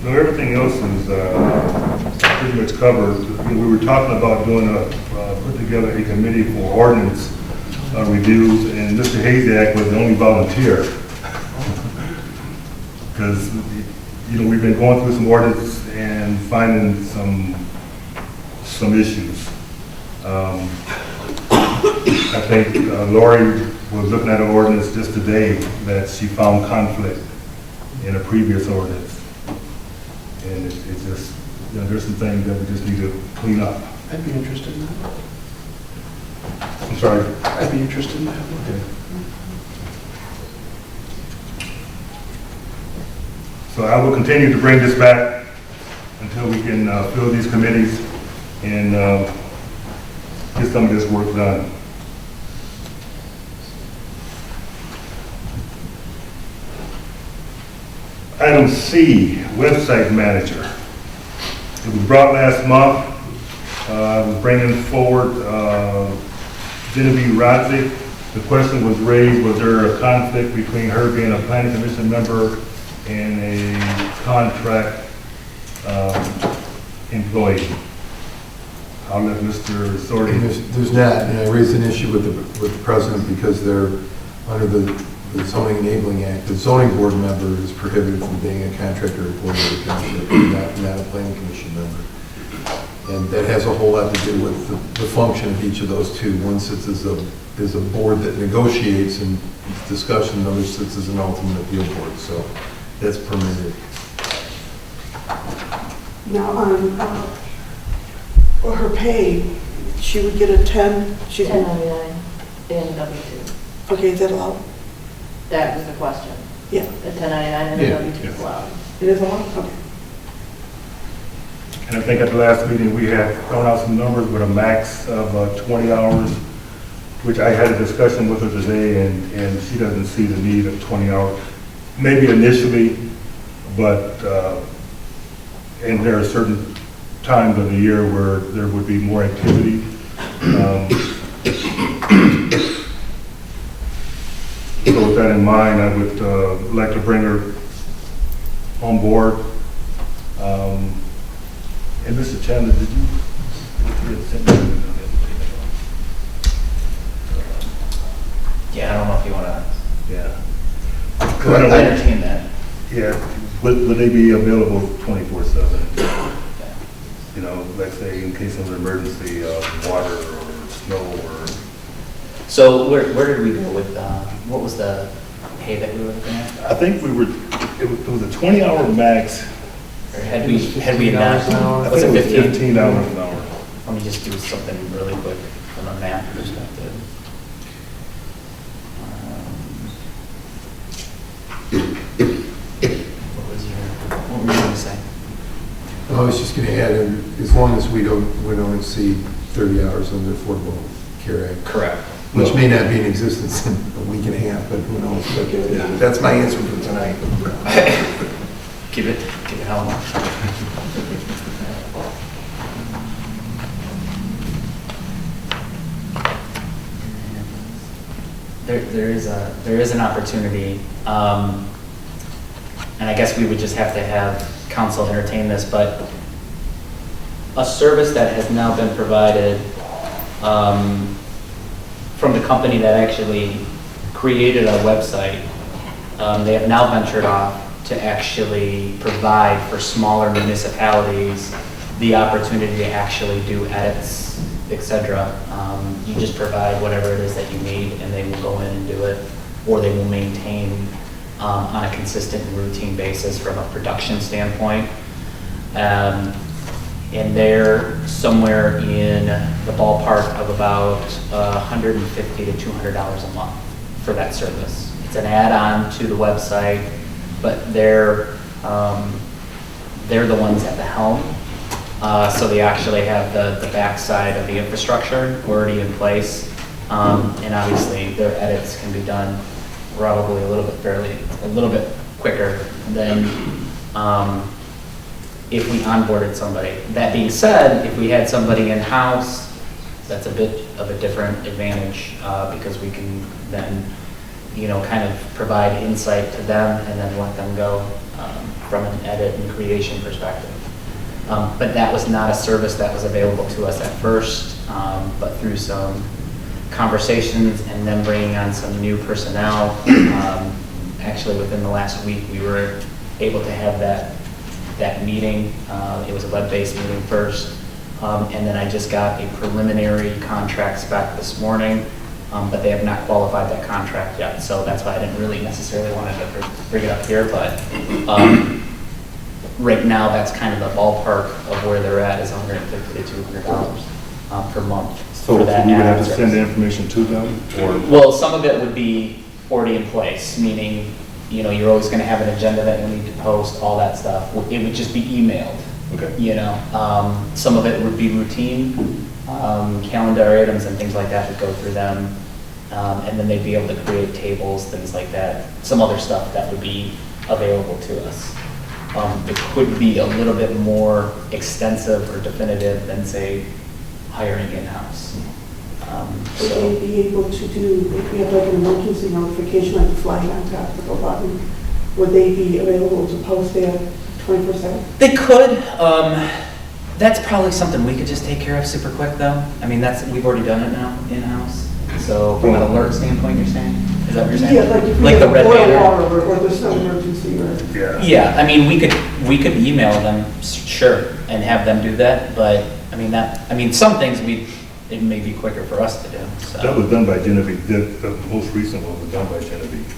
No, everything else is pretty much covered. We were talking about put together a committee for ordinance reviews, and Mr. Hazak was the only volunteer. Because, we've been going through some ordinance and finding some issues. I think Lori was looking at an ordinance just today that she found conflict in a previous ordinance. And it's just, there's some things that we just need to clean up. I'd be interested in that. I'm sorry. I'd be interested in that. Okay. So I will continue to bring this back until we can fill these committees and get some of this work done. Item C, website manager. It was brought last month. I was bringing forward Genevieve Rodzik. The question was raised, was there a conflict between her being a planning commission member and a contract employee? I'll let Mr. Sorty. There's not, and I raised an issue with the president because they're under the Zoning Enabling Act. The zoning board member is prohibited from being a contractor employee of the township, not a planning commission member. And that has a whole lot to do with the function of each of those two. One sits as a board that negotiates and discussion, and the other sits as an ultimate appeal board. So that's permitted. Now, on her pay, she would get a 10, she's, 1099 in W-2. okay, is that allowed? That was the question. Yeah. The 1099 and the W-2 is allowed. It is allowed? Okay. And I think at the last meeting, we had thrown out some numbers with a max of 20 hours, which I had a discussion with her today, and she doesn't see the need of 20 hours. Maybe initially, but, and there are certain times of the year where there would be more activity. So with that in mind, I would like to bring her on board. And Mr. Chandler, did you send me? Yeah, I don't know if you want to. Yeah. I'll entertain that. Yeah, would they be available 24/7? Let's say in case of an emergency, water or snow or... So where did we go with, what was the pay that we were looking at? I think it was a 20-hour max. Or had we not? I Was think it it was 15? $15 an hour. Let me just do something really quick from a math perspective. What were you going to say? I was just going to add, as long as we don't exceed 30 hours under the Affordable Care Act. Correct. Which may not be in existence in a week and a half, but who knows? But that's my answer for tonight. Give it how long? There is an opportunity, and I guess we would just have to have council entertain this, but a service that has now been provided from the company that actually created our website, they have now ventured off to actually provide for smaller municipalities the opportunity to actually do edits, etc. You just provide whatever it is that you need, and they will go in and do it, or they will maintain on a consistent and routine basis from a production standpoint. And they're somewhere in the ballpark of about $150 to $200 a month for that service. It's an add-on to the website, but they're the ones at the helm. So they actually have the backside of the infrastructure already in place. And obviously their edits can be done probably a little bit quicker than if we onboarded somebody. That being said, if we had somebody in-house, that's a bit of a different advantage because we can then, kind of provide insight to them and then let them go from an edit and creation perspective. But that was not a service that was available to us at first, but through some conversations and then bringing on some new personnel, actually within the last week, we were able to have that meeting. It was a web-based meeting first, and then I just got a preliminary contract spec this morning, but they have not qualified that contract yet, so that's why I didn't really necessarily want to bring it up here, but right now, that's kind of the ballpark of where they're at is $150 to $200 per month. So you would have to send the information to them, or? Well, some of it would be already in place, meaning, you're always going to have an agenda that you need to post, all that stuff. It would just be emailed. Okay. Some of it would be routine, calendar items and things like that would go through them. And then they'd be able to create tables, things like that. Some other stuff that would be available to us. It could be a little bit more extensive or definitive than, say, hiring in-house. Would they be able to do, if we have like an emergency notification, like the flying on top of the button, would they be available to post that 24/7? They could. That's probably something we could just take care of super quick, though. I mean, we've already done it now in-house. So from an alert standpoint, you're saying? Is that what you're saying? Yeah, like if we Like have the red oil banner? water or there's some emergency or. Yeah. Yeah, I mean, we could email them, sure, and have them do that, but, some things it may be quicker for us to do, so. That was done by Genevieve. The most recent one was done by Genevieve.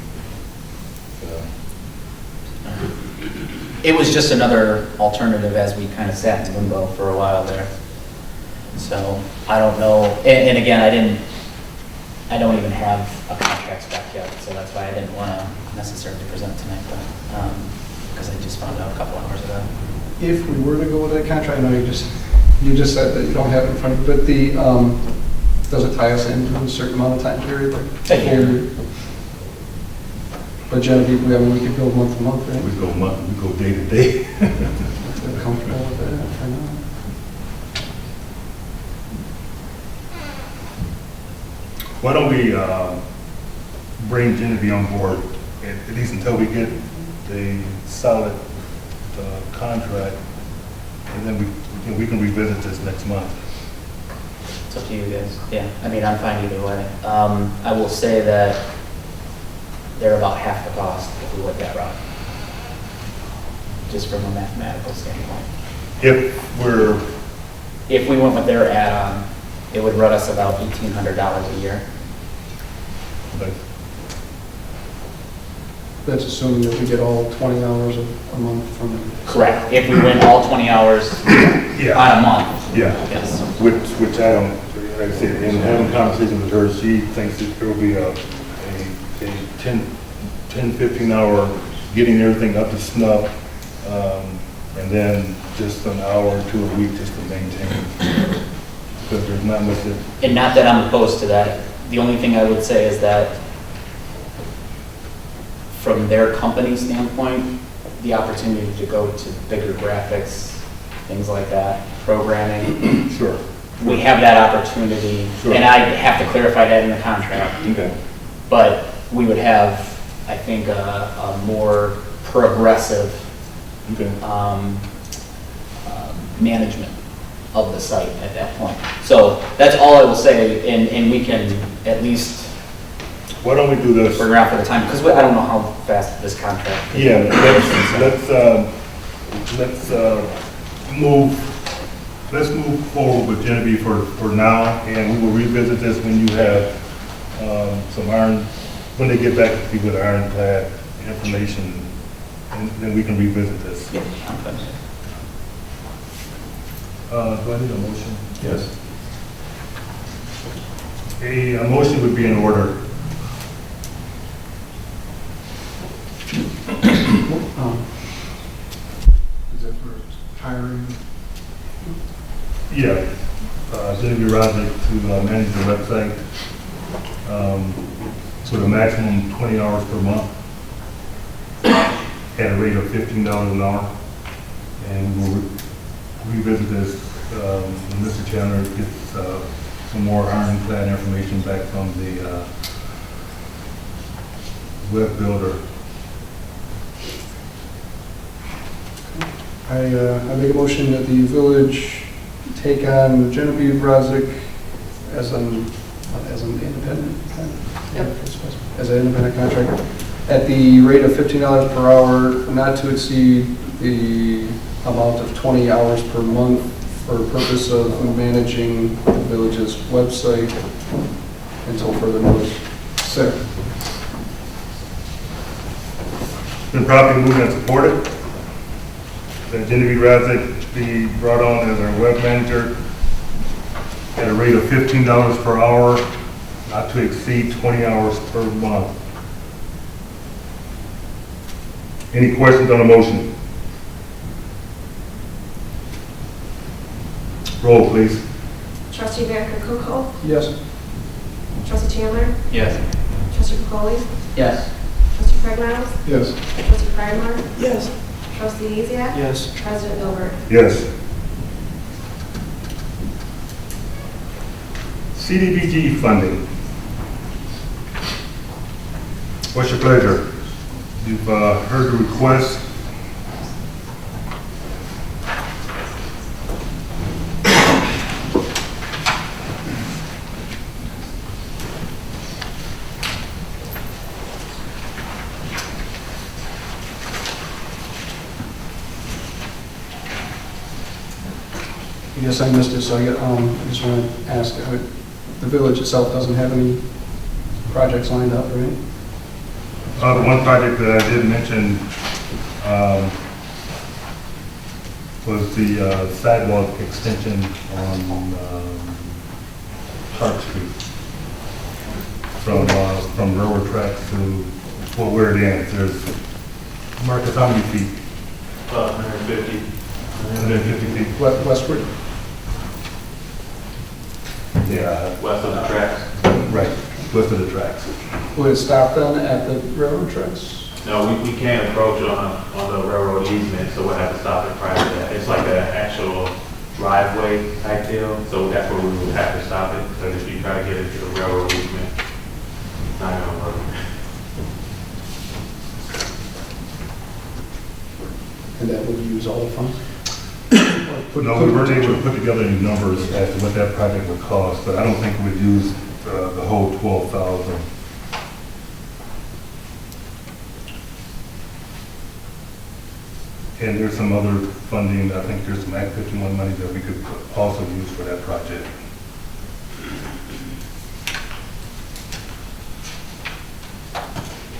It was just another alternative as we kind of sat in limbo for a while there. So, I don't know, and again, I don't even have a contract spec yet, so that's why I didn't want to necessarily present tonight, but, because I just found out a couple hours ago. If we were to go with that contract, I know you just said that you don't have it in front of you, but does it tie us into a certain amount of time period? A year. But Genevieve, we could go month to month, right? We go day to day. They're comfortable with that for now. Why don't we bring Genevieve on board, at least until we get a solid contract, and then we can revisit this next month. It's up to you guys. Yeah, I'm fine either way. I will say that they're about half the cost if we went that route, just from a mathematical standpoint. If we went with their add-on, it would run us about $1,800 a year. But That's assuming that we get all 20 hours a month from them. Correct. If we went all 20 hours on a month. Yeah. Yes. Which I don't, like I said, in having conversations with her, she thinks that there will be a 10, 15 hour getting everything up to snuff, and then just an hour or two a week just to maintain. Because there's not much that, And not that I'm opposed to that. The only thing I would say is that from their company standpoint, the opportunity to go to bigger graphics, things like that, programming, sure. we have that opportunity. Sure. And I have to clarify that in the contract. Okay. But we would have, I think, a more progressive Okay. management of the site at that point. So that's all I will say, and we can at least Why don't we do this? figure out for the time, because I don't know how fast this contract. Yeah, let's move forward with Genevieve for now, and we will revisit this when you have when they get back to you with ironclad information, and then we can revisit this. Yeah, I'm fine. Do I need a motion? Yes. A motion would be in order. Is that for hiring? Yeah, Genevieve Rosnick to manage the website with a maximum 20 hours per month at a rate of $15 an hour. And we'll revisit this when Mr. Chandler gets some more ironclad information back from the web builder. I make a motion that the village take on Genevieve Rosnick as an independent, as an independent contractor at the rate of $15 per hour, not to exceed the amount of 20 hours per month for purpose of managing the village's website until further notice. Second. Been properly moved and supported that Genevieve Rosnick be brought on as our web manager at a rate of $15 per hour, not to exceed 20 hours per month. Any questions on the motion? Roll, please. Trustee America Coco? Yes. Trustee Chandler? Yes. Trustee Polly? Yes. Trustee Craig Miles? Yes. Trustee Frymark? Yes. Trustee Kezia? Yes. President Milbert? Yes. CDBG funding. What's your pleasure? You've heard the request. I guess I missed it, so I just want to ask, the village itself doesn't have any projects lined up, right? The one project that I did mention was the sidewalk extension on Park Street from railroad tracks to, well, where it ends. There's, Marcus, how many feet? 150. 150 feet. Westward? Yeah, West of the tracks. right, west of the tracks. Would it stop then at the railroad tracks? No, we can't approach on the railroad easement, so we'll have to stop it prior to that. It's like an actual driveway type deal, so that's where we would have to stop it, because if you try to get into the railroad easement, it's not gonna work. And that would use all the funds? No, we weren't able to put together any numbers as to what that project would cost, but I don't think we'd use the whole 12,000. And there's some other funding, I think there's some Act 51 money that we could also use for that project.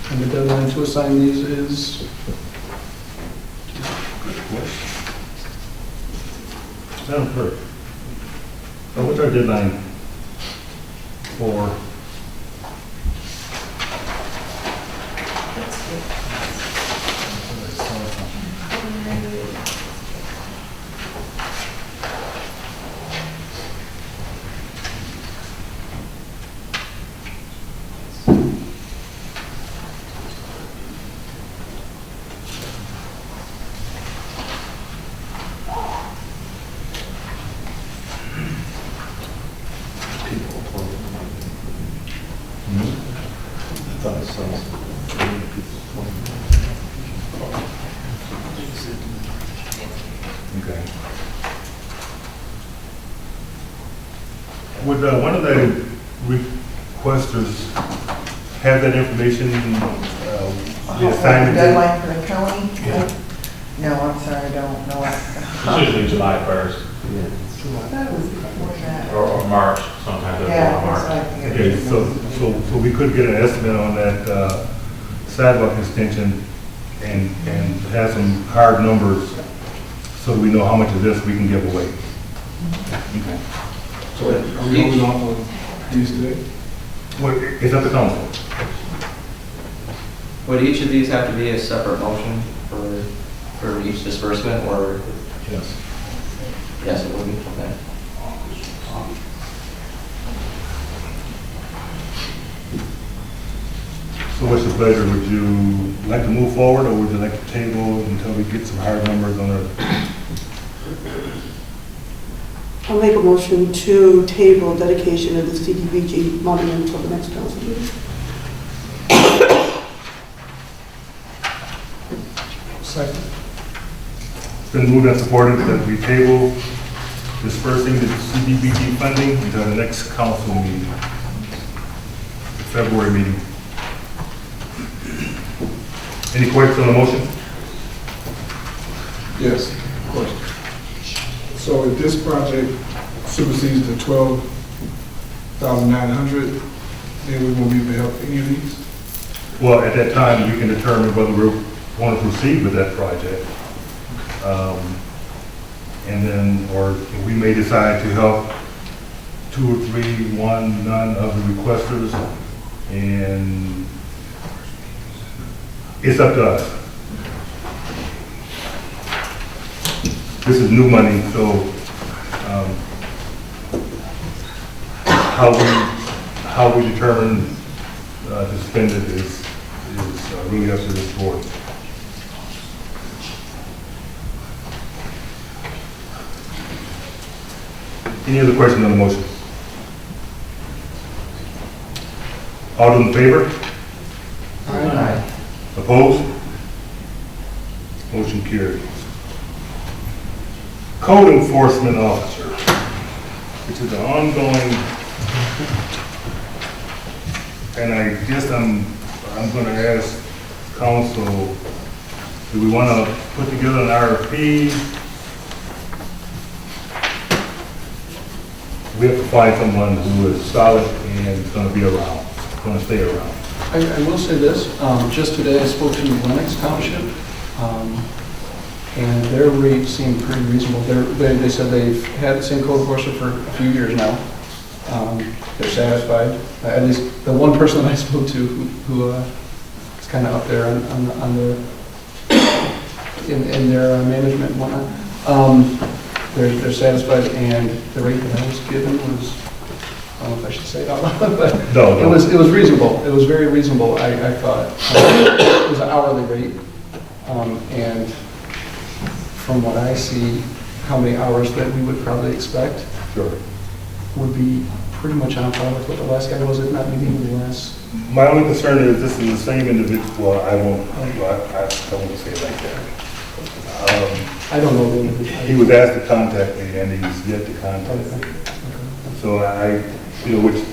And the deadline to assign these is? Madam Clerk, what's our deadline for? Okay. Would one of the requesters have that information, the assignment? Deadline for the county? Yeah. No, I'm sorry, I don't know. It's usually July 1st That was before that. or March, sometimes it's Yeah, March. that's what I Okay, think. so we could get an estimate on that sidewalk extension and have some hard numbers so we know how much of this we can give away. Okay. So are we holding off on these today? Well, it's up to council. Would each of these have to be a separate motion for each disbursement, or? Yes. Yes, it would be, okay. So what's your pleasure? Would you like to move forward, or would you like to table until we get some hard numbers on it? I'll make a motion to table dedication of the CDBG money until the next council meeting. Second. It's been moved and supported that we table dispersing the CDBG funding until the next council meeting, the February meeting. Any questions on the motion? Yes, of course. So if this project supersedes the 12,900, then we won't be able to help any of these? Well, at that time, we can determine whether we want to proceed with that project. And then, or we may decide to help 2 or 3, 1, none of the requesters, and it's up to us. This is new money, so how we determine to spend it is really up to this board. Any other questions on the motion? All those in favor? Aye. Opposed? Motion carries. Code enforcement officer, which is an ongoing, and I guess I'm going to ask council, do we want to put together an RFP? We have to find someone who is solid and is going to be around, going to stay around. I will say this, just today I spoke to Lennox Township, and their rate seemed pretty reasonable. They said they've had the same code enforcer for a few years now. They're satisfied. At least the one person that I spoke to who is kind of up there on the in their management and whatnot. They're satisfied, and the rate that I was given was, I don't know if I should say it out loud, but No. it was reasonable. It was very reasonable, I thought. It was an hourly rate, and from what I see, how many hours that we would probably expect Sure. would be pretty much on par with what the last guy was, if not maybe even less. My only concern is this is the same individual. I won't say it like that. I don't know the individual. He was asked to contact me, and he's yet to contact me. So which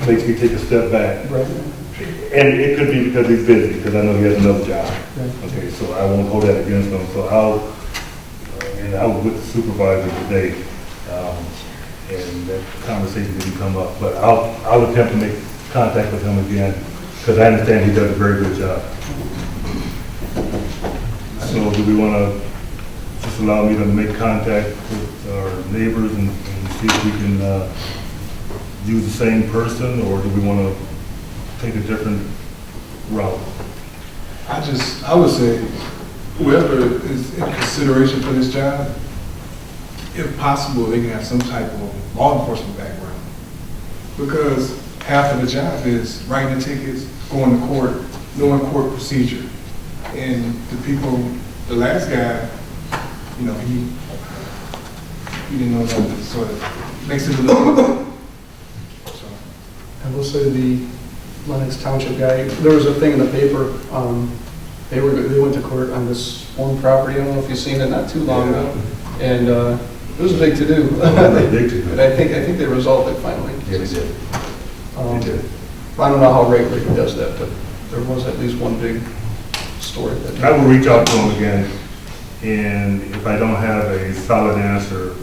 makes me take a step back. Right. And it could be because he's busy, because I know he has another job. Right. Okay, so I won't hold that against him. So I was with the supervisor today, and that conversation didn't come up. But I'll attempt to make contact with him again, because I understand he does a very good job. So do we want to just allow me to make contact with our neighbors and see if we can use the same person, or do we want to take a different route? I would say whoever is in consideration for this job, if possible, they can have some type of law enforcement background. Because half of the job is writing the tickets, going to court, knowing court procedure. And the last guy, he didn't know that, so it makes it a little. So. I will say the Lennox Township guy, there was a thing in the paper They went to court on this one property, I don't know if you've seen it, not too long ago. And it was a big to-do. Big to do. But I think they resolved it finally. Yeah, they did. Um, They did. I don't know how regularly he does that, but there was at least one big story that. I will reach out to him again, and if I don't have a solid answer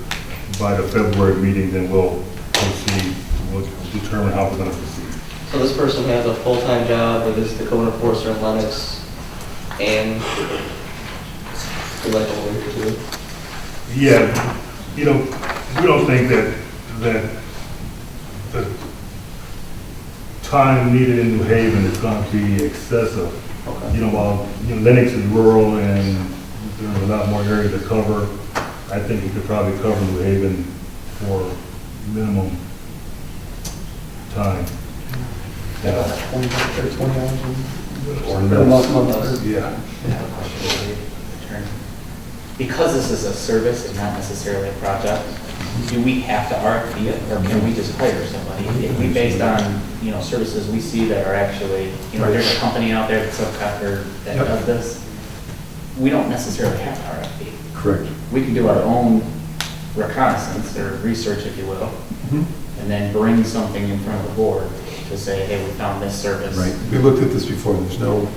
by the February meeting, then we'll proceed, we'll determine how we're gonna proceed. So this person has a full-time job, it is the code enforcer in Lennox, and electrical worker too. Yeah, you know, we don't think that the time needed in New Haven is gonna be excessive. Okay. You know, while, you know, Lennox is rural and there's a lot more area to cover, I think we could probably cover New Haven for minimum time. Yeah. 20 hours. Or A less. month. Yeah. I have a question for the attorney. Because this is a service and not necessarily a project, do we have to RFP it, or can we just hire somebody? If we based on, you know, services we see that are actually, you know, there's a company out there, subcontractor that Yep. does this, we don't necessarily have to RFP. Correct. We can do our own reconnaissance or research, if you will, and then bring something in front of the board to say, hey, we found this service. Right. We looked at this before. There's no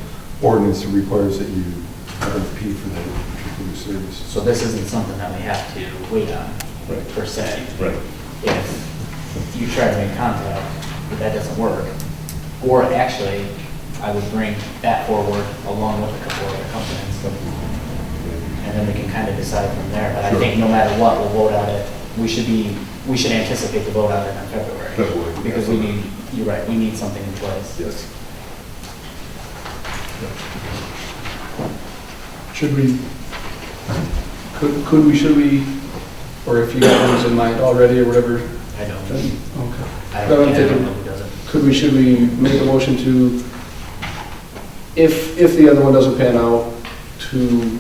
ordinance that requires that you RFP for that particular service. So this isn't something that we have to wait on, per se. Right. If you try to make contact, but that doesn't work, or actually, I would bring that forward along with a couple other companies, and then we can kind of decide from there. But I think no matter what, we'll vote on it. We should anticipate the vote on it in February. Because we need, you're right, we need something in place. Yes. Should we, should we, or if you have things in mind already or whatever? I don't. then- Okay. I But I'm don't thinking, know who does it. should we make a motion to, if the other one doesn't pan out, to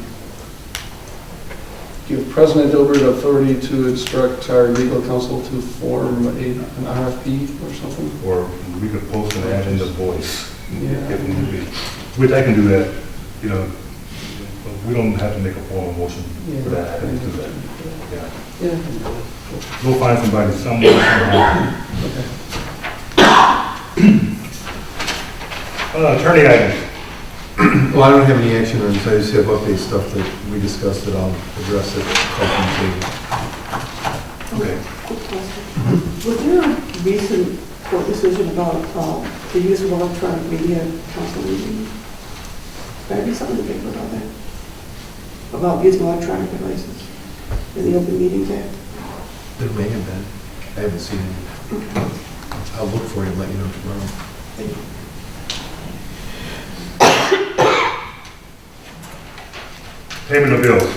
give President Dilbert authority to instruct our legal counsel to form an RFP or something? Or we could post an ad in the Voice, Yeah. if need be. Which I can do that, you know, we don't have to make a formal motion for that. I can do that. Yeah. Yeah. We'll find somebody somewhere. Attorney items. Well, I don't have any action on this. I just have update stuff that we discussed that I'll address at Okay. Quick question. Was there a recent court decision about the use of electronic media at council meetings? Could there be something to think about that? About using electronic devices in the Open Meetings Act? There may have been. I haven't seen it. I'll look for it and let you know tomorrow. Thank you. Payment of bills.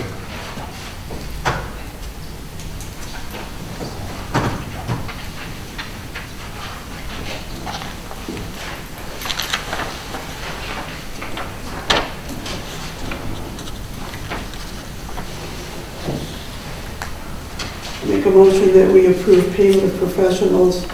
Make a motion that we approve payment of professionals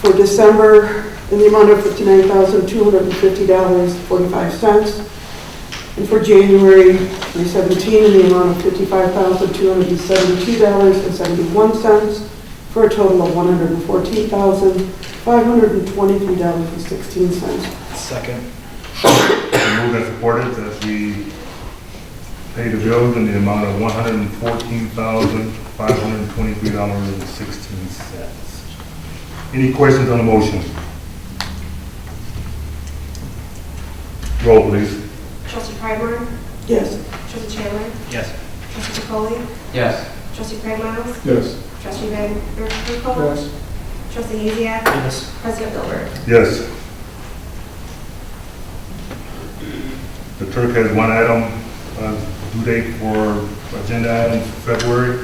for December in the amount of $59,250.45, and for January 2017 in the amount of $55,272.71, for a total of $114,523.16. Second. Moved and supported that we pay the bills in the amount of $114,523.16. Any questions on the motion? Roll, please. Trustee Pryburn? Yes. Trustee Chandler? Yes. Trustee Chacoli? Yes. Trustee Craig Miles? Yes. Trustee Van Berkel? Yes. Trustee Kezia? Yes. President Dilbert? Yes. The clerk has one item, due date for agenda item February.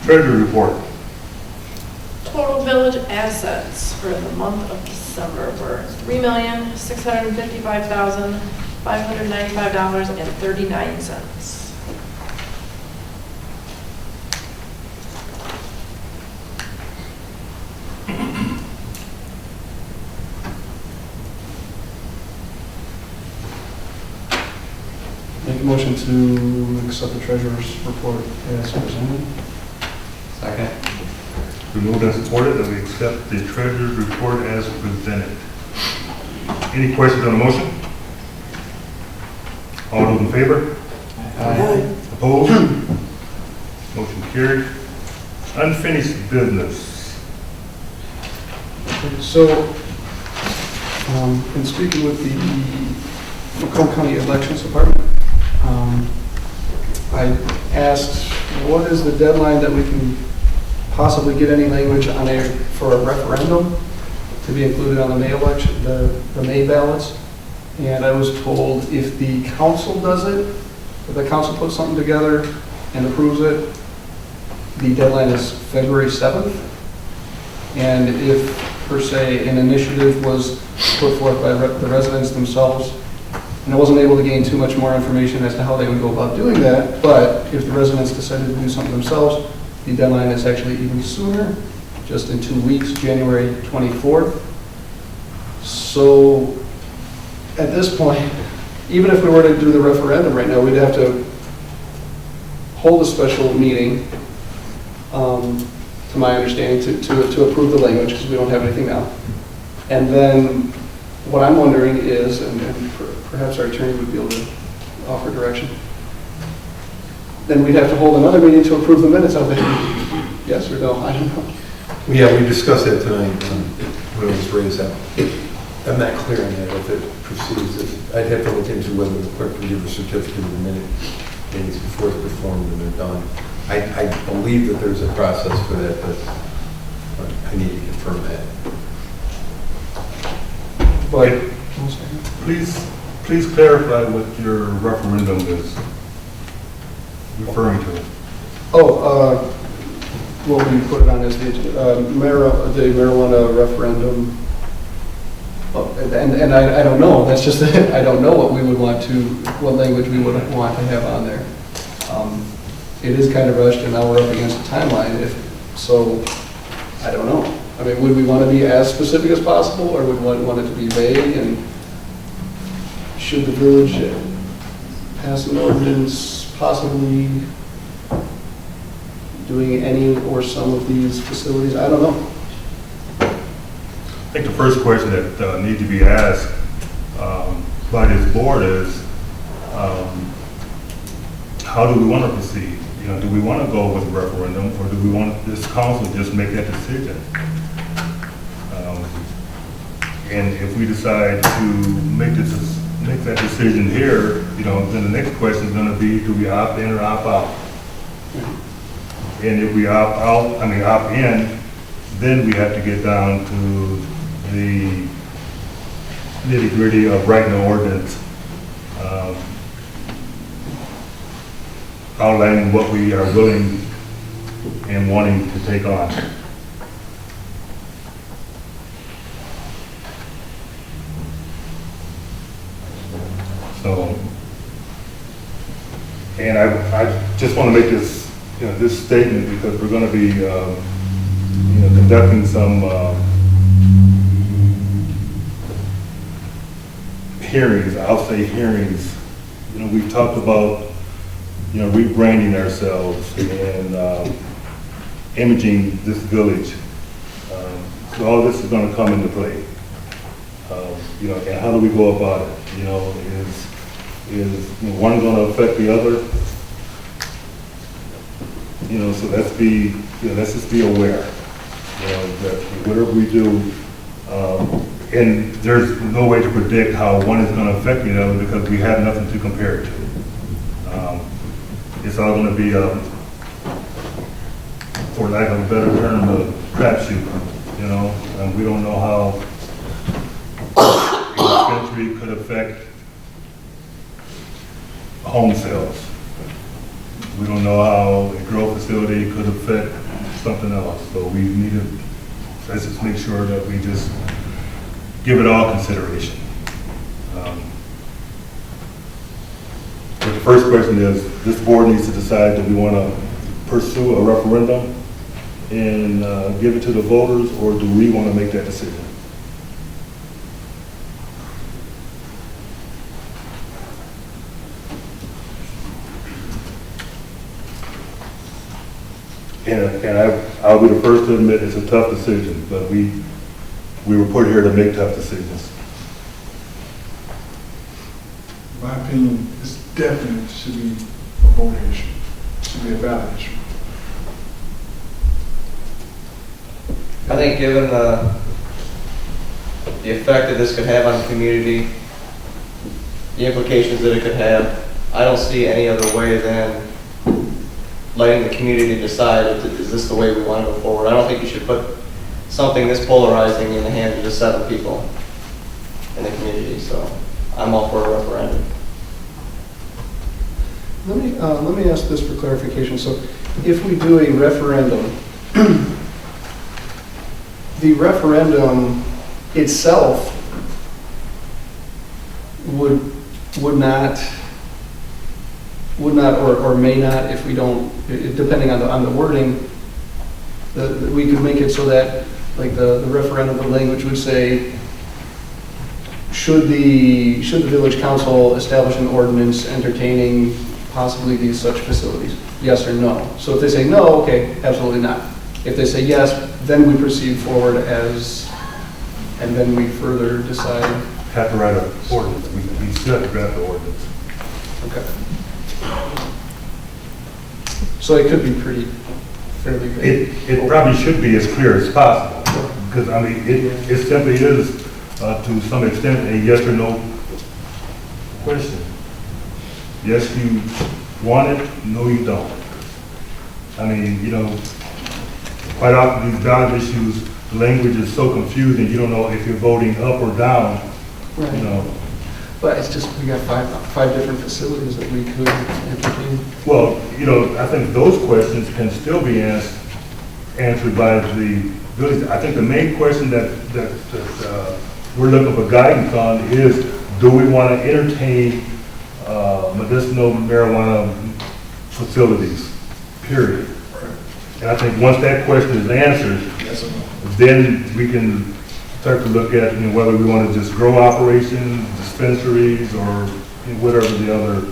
Treasury report. Total village assets for the month of December were $3,655,595.39. a motion to accept the treasurer's report as presented. Second. We moved and supported that we accept the treasurer's report as presented. Any questions on the motion? All those in favor? Opposed? Motion carried. Unfinished business. So, in speaking with the Macomb County Elections Department, I asked, what is the deadline that we can possibly get any language on for a referendum to be included on the May election, the May ballots? And I was told if the council does it, if the council puts something together and approves it, the deadline is February 7th. And if, per se, an initiative was put forth by the residents themselves, and I wasn't able to gain too much more information as to how they would go about doing that, but if the residents decided to do something themselves, the deadline is actually even sooner, just in 2 weeks, January 24th. So, at this point, even if we were to do the referendum right now, we'd have to hold a special meeting, to my understanding, to approve the language, because we don't have anything now. And then, what I'm wondering is, and perhaps our attorney would be able to offer direction, then we'd have to hold another meeting to approve the minutes of it. Yes or no? I don't know. Well, yeah, we discussed that tonight when it was raised up. I'm not clear on that, if it proceeds. I'd have to look into whether the clerk can give a certificate of the minute days before it's performed and they're done. I believe that there's a process for that, but I need to confirm that. But, Please clarify what your referendum is referring to. What we put it on as the marijuana referendum. And I don't know, that's just it. I don't know what language we would want to have on there. It is kind of rushed, and now we're up against a timeline, so I don't know. I mean, would we want to be as specific as possible, or would we want it to be vague? And should the village pass an ordinance possibly doing any or some of these facilities? I don't know. I think the first question that needs to be asked by this board is, how do we want to proceed? You know, do we want to go with a referendum, or do we want this council to just make that decision? And if we decide to make that decision here, you know, then the next question is going to be, do we opt in or opt out? And if we opt in, then we have to get down to the nitty-gritty of writing an ordinance, outlining what we are willing and wanting to take on. So, and I just want to make this, you know, this statement, because we're going to be, conducting some hearings. I'll say hearings. You know, we've talked about, you know, rebranding ourselves and imaging this village. So all this is going to come into play. You know, and how do we go about it? You know, is one going to affect the other? You know, so let's just be aware. You know, that whatever we do, and there's no way to predict how one is going to affect the other, because we have nothing to compare it to. It's all going to be, for lack of a better term, a crapshoot. You know, and we don't know how a dispensary could affect home sales. We don't know how a grow facility could affect something else. So we need to, let's just make sure that we just give it all consideration. But the first question is, this board needs to decide, do we want to pursue a referendum and give it to the voters, or do we want to make that decision? I'll be the first to admit it's a tough decision, but we were put here to make tough decisions. In my opinion, this definitely should be a voting issue, should be a ballot issue. I think given the effect that this could have on the community, the implications that it could have, I don't see any other way than letting the community decide, is this the way we want to go forward? I don't think you should put something this polarizing in the hands of just 7 people in the community, so I'm all for a referendum. Let me ask this for clarification. So if we do a referendum, the referendum itself would not or may not, if we don't, depending on the wording, we could make it so that, like, the referendum, the language would say, should the village council establish an ordinance entertaining possibly these such facilities? Yes or no? So if they say no, okay, absolutely not. If they say yes, then we proceed forward and then we further decide. Have to write an ordinance. We still have to draft the ordinance. Okay. So it could be fairly vague. It probably should be as clear as possible, because, I mean, it simply is, to some extent, a yes or no question. Yes, you want it, no, you don't. I mean, you know, quite often these ballot issues, the language is so confusing, you don't know if you're voting up or down, Right. you know. But it's just, we got five different facilities that we could entertain. Well, you know, I think those questions can still be answered by the village. I think the main question that we're looking for guidance on is, do we want to entertain medicinal marijuana facilities, period? And I think once that question is answered, then we can start to look at, you know, whether we want to just grow operations, dispensaries, or whatever the other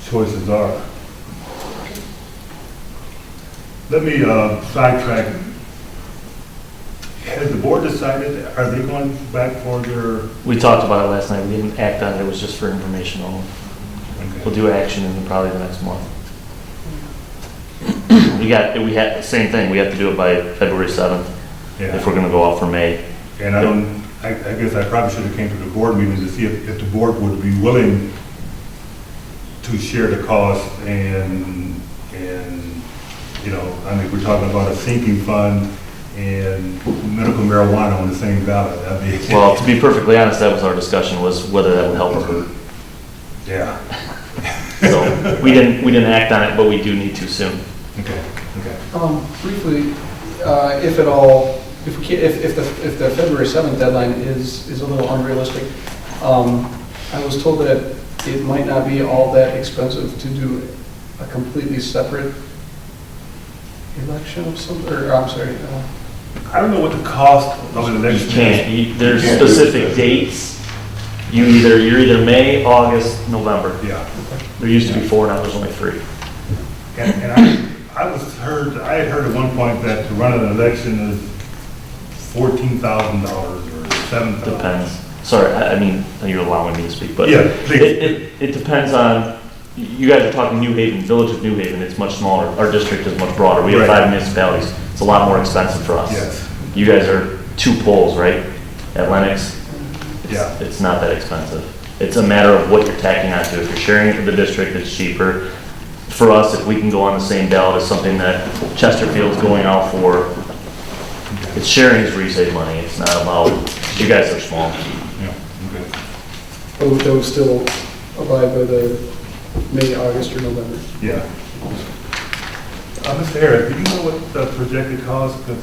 choices are. Let me sidetrack. Has the board decided, are they going back for their? We talked about it last night. We didn't act on it. It was just for information only. Okay. We'll do action in probably the next month. We had the same thing. We have to do it by February 7th Yeah. if we're going to go out for May. And I guess I probably should have came to the board meeting to see if the board would be willing to share the cost and, you know, I mean, we're talking about a sinking fund and medical marijuana on the same ballot. Well, to be perfectly honest, that was our discussion, was whether that would help or hurt. Yeah. So we didn't act on it, but we do need to soon. Okay. Briefly, if at all, if the February 7th deadline is a little unrealistic, I was told that it might not be all that expensive to do a completely separate election of some, or I'm sorry. I don't know what the cost of an election is. You can't. There's specific dates. You're either May, August, November. Yeah. There used to be 4, now there's only 3. And I had heard at one point that to run an election is $14,000 or $7,000. Depends. Sorry, I mean, you're allowing me to speak, but Yeah, please. it depends on, you guys are talking New Haven, Village of New Haven, it's much smaller. Our district is much broader. We have Right. 5 municipalities. It's a lot more expensive for us. Yes. You guys are 2 polls, right? At Lennox? Yeah. It's not that expensive. It's a matter of what you're tacking onto. If you're sharing it for the district, it's cheaper. For us, if we can go on the same ballot as something that Chesterfield's going out for, it's sharing is where you save money. It's not about, you guys are small. Yeah. Okay. That would still abide by the May, August, or November. Yeah. Mr. Harris, do you know what the projected cost? Because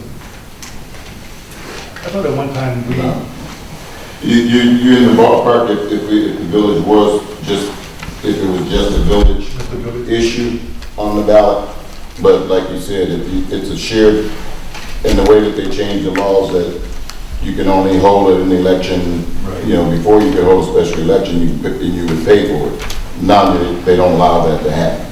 I thought at one time we. You're in the ballpark if the village was just, if it was just a village issue on the ballot. But like you said, if it's a shared, in the way that they changed the laws that you can only hold an election, you know, before you could hold a special election, you would pay for it. Now they don't allow that to happen.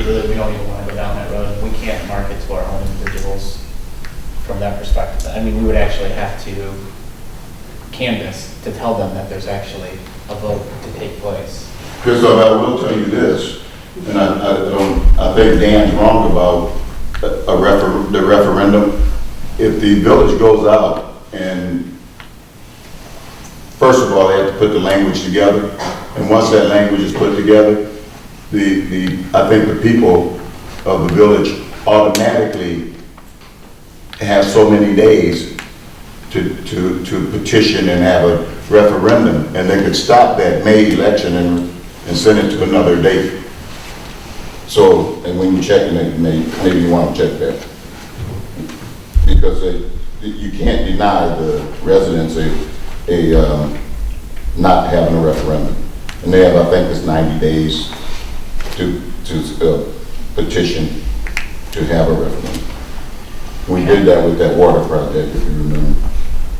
Really, we don't even want to go down that road. can't market to our own individuals from that perspective. I mean, we would actually have to canvass to tell them that there's actually a vote to take place. Christoph, I will tell you this, and I think Dan's wrong about the referendum. If the village goes out and, first of all, they have to put the language together, and once that language is put together, I think the people of the village automatically have so many days to petition and have a referendum, and they could stop that May election and send it to another date. So, and when you check it, maybe you want to check that. Because you can't deny the residents not having a referendum. And they have, I think it's 90 days to petition to have a referendum. We did that with that water project, if you remember.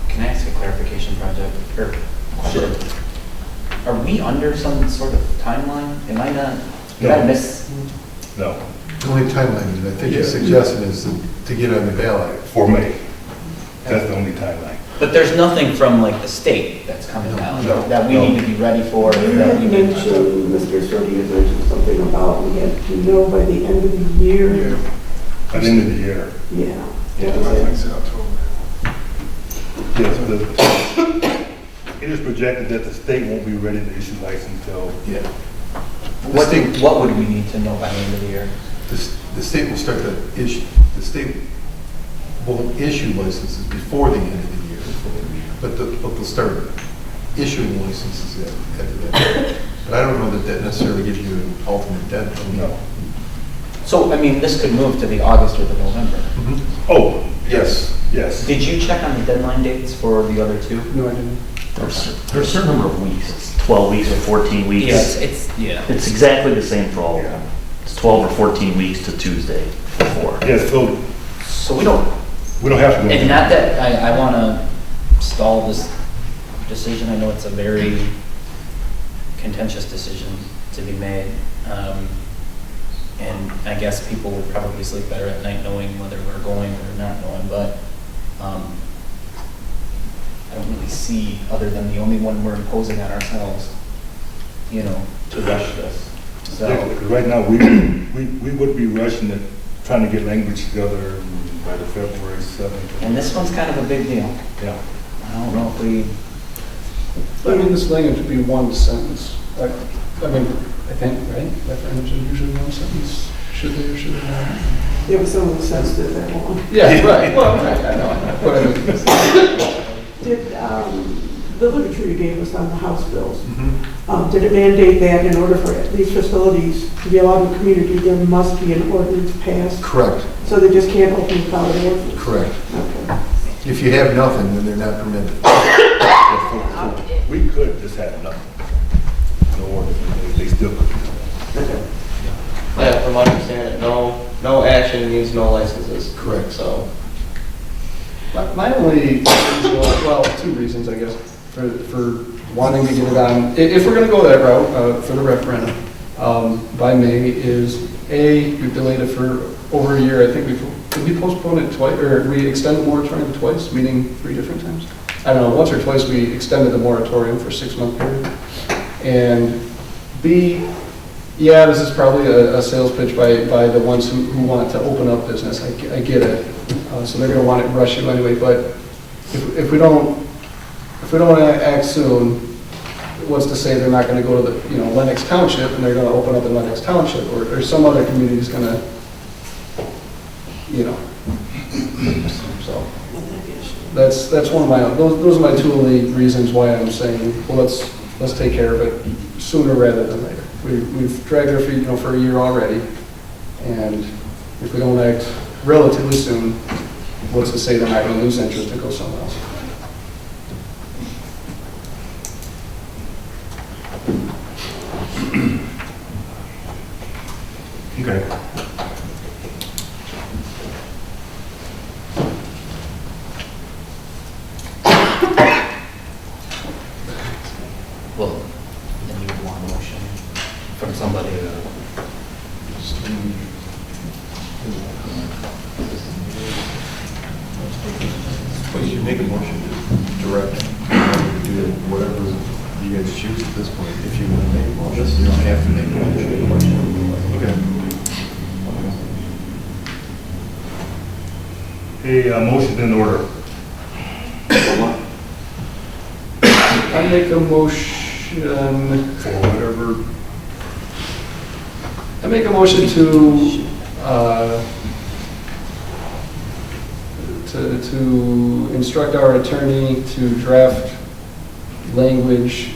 Can I ask a clarification project or question? Are we under some sort of timeline? Am I not, did I miss? No, The only timeline that I think you're suggesting is to get on the ballot. for May. That's the only timeline. But there's nothing from like the state that's coming out that we need to be ready for. You had mentioned, Mr. Sodi had mentioned something about we had to know by the end of the year. By the end of the year. Yeah. Yes, it is projected that the state won't be ready to issue license until. Yeah. What would we need to know by the end of the year? The state will start to issue, the state will issue licenses before the end of the year, but they'll start issuing licenses after that. But I don't know that that necessarily gives you an ultimate deadline. No. So, I mean, this could move to the August or the November. Oh, yes, yes. Did you check on the deadline dates for the other two? No, I didn't. There's a certain number of weeks. It's 12 weeks or 14 weeks. Yes, It's exactly the same for all of them. It's 12 or 14 weeks to Tuesday before. Yes, So we don't have to go. And not that I want to stall this decision. I know it's a very contentious decision to be made. And I guess people would probably sleep better at night knowing whether we're going or not going. But I don't really see, other than the only one we're imposing on ourselves, to rush this. So, Yeah, because right now, we would be rushing it, trying to get language together by the February 7th. and this one's kind of a big deal. Yeah. I don't know if we. I mean, this language would be one sentence. I think, right? Referendums are usually one sentence. Should they or should they not? There was some of the sensitive that one. Yeah, right. Well, right, I know. But I mean, Did, the literature you gave us on the House bills, did it mandate that in order for these facilities to be allowed in the community, there must be an ordinance passed? Correct, So they just can't open without an ordinance? correct. Okay. If you have nothing, then they're not permitted. We could just have nothing. No ordinance, they still could. Yeah, from my understanding, no action means no licenses. Correct. So, my only, well, two reasons, I guess, for wanting to get it on, if we're going to go that route for the referendum by May, is A, we've delayed it for over a year. I think we postponed it twice, or we extended the moratorium twice, meaning 3 different times. I don't know, once or twice we extended the moratorium for a 6-month period. And B, yeah, this is probably a sales pitch by the ones who want to open up business. I get it. So they're going to want it rush you anyway. But if we don't act soon, what's to say they're not going to go to the Lennox Township and they're going to open up in Lennox Township, or some other community is going to So that's one of my those are my two only reasons why I'm saying, well, let's take care of it sooner rather than later. We've dragged our feet, for a year already, and if we don't act relatively soon, what's to say they're not going to lose interest and go somewhere else? Okay. Well, then you would want a motion from somebody. make a motion to direct, to do whatever you guys choose at this point. If you want to make a motion, you don't have to make a motion. Okay. Motion in order. I make a motion for whatever. I make a motion to instruct our attorney to draft language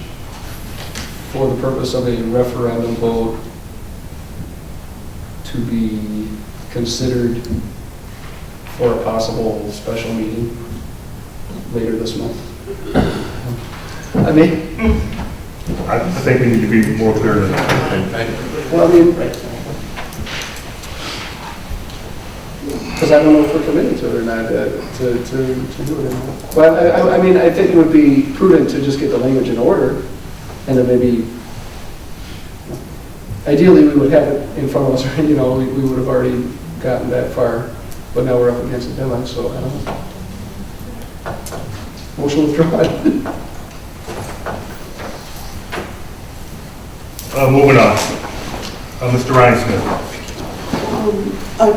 for the purpose of a referendum vote to be considered for a possible special meeting later this month. I mean, I think we need to be more clear than that. well, I mean, because I don't know if we're committing to it or not, to do it or not. Well, I mean, I think it would be prudent to just get the language in order, and then maybe, ideally, we would have it in front of us, we would have already gotten that far, but now we're up against the deadline, so I don't know. Motion withdrawn. Moving on. Mr. Ryan Smith.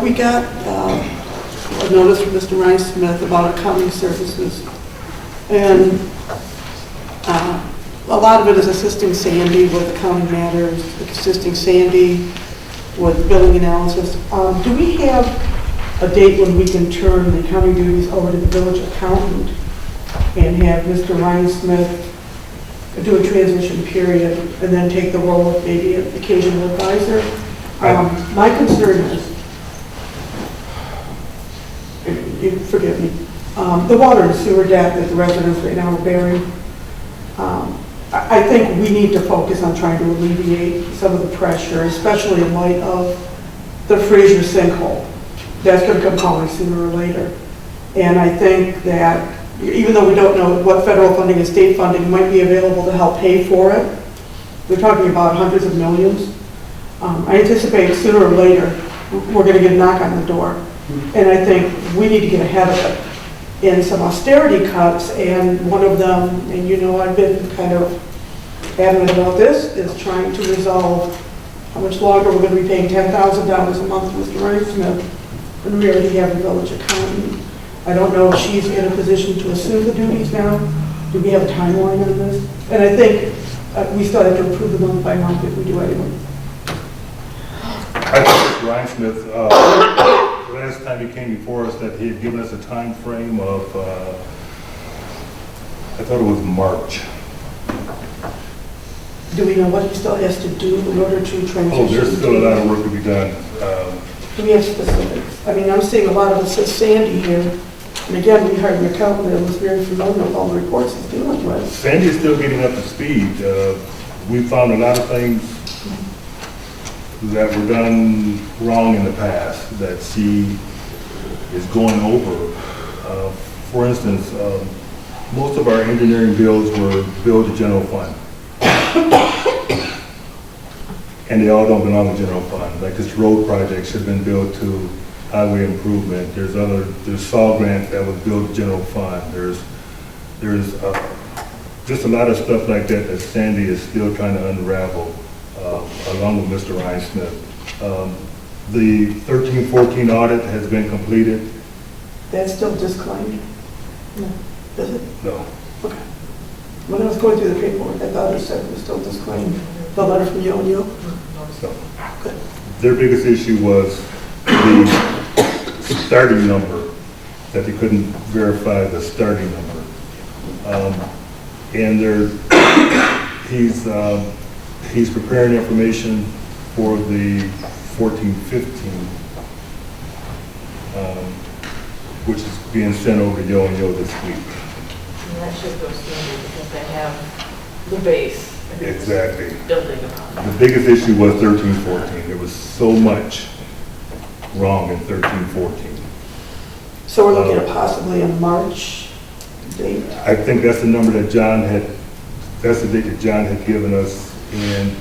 We got a notice from Mr. Ryan Smith about accounting services. And a lot of it is assisting Sandy with accounting matters, assisting Sandy with billing analysis. Do we have a date when we can turn the accounting duties over to the village accountant and have Mr. Ryan Smith do a transition period and then take the role of maybe an occasional advisor? My concern is, you forgive me, the water and sewer debt that the residents right now are bearing. I think we need to focus on trying to alleviate some of the pressure, especially in light of the Fraser sinkhole. That's going to come calling sooner or later. And I think that even though we don't know what federal funding and state funding might be available to help pay for it, we're talking about hundreds of millions. I anticipate sooner or later, we're going to get a knock on the door. And I think we need to get ahead of it. And some austerity cuts, and one of them, and I've been kind of adamant about this, is trying to resolve how much longer we're going to be paying $10,000 a month to Mr. Ryan Smith when we already have a village accountant. I don't know if she's in a position to assume the duties now. Do we have a timeline on this? And I think we still have to approve the month by month if we do anyway. I think Ryan Smith, last time he came before us, that he had given us a time frame of, I thought it was March. Do we know what he still has to do in order to transition? Oh, there's still a lot of work to be done. Do we have specifics? I mean, I'm seeing a lot of it says Sandy here. And again, we hired an accountant that was very familiar with all the reports he's dealing with. Sandy's still getting up to speed. We found a lot of things that were done wrong in the past that she is going over. For instance, most of our engineering bills were billed to general fund. And they all don't belong to general fund. Like this road project should have been billed to highway improvement. There's SAW grant that was billed to general fund. There's just a lot of stuff like that that Sandy is still trying to unravel, along with Mr. Ryan Smith. The 13-14 audit has been completed. That's still disclaimed? No. Is it? No. Okay. When I was going through the paperwork, I thought it said it was still disclaimed. The letter from you and you? So, their biggest issue was the starting number, that they couldn't verify the starting number. And he's preparing information for the 14-15, which is being sent over to Yo and Yo this week. And that should go smoothly because they have the base. Exactly. Building upon. The biggest issue was 13-14. There was so much wrong in 13-14. So we're looking at possibly a March date? I think that's the number that that's the date that John had given us. And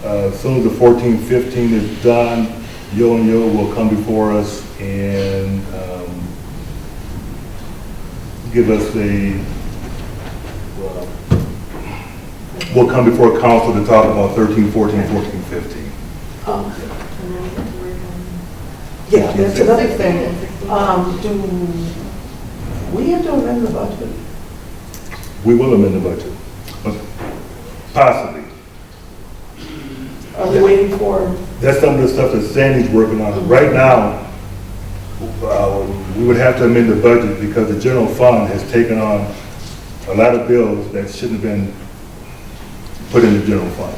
as soon as the 14-15 is done, Yo and Yo will come before us and give us we'll come before council to talk about 13, 14, 14, 15. Yeah, that's another thing. Do we have to amend the budget? We will amend the budget, possibly. Are we waiting for? That's some of the stuff that Sandy's working on. Right now, we would have to amend the budget because the general fund has taken on a lot of bills that shouldn't have been put in the general fund.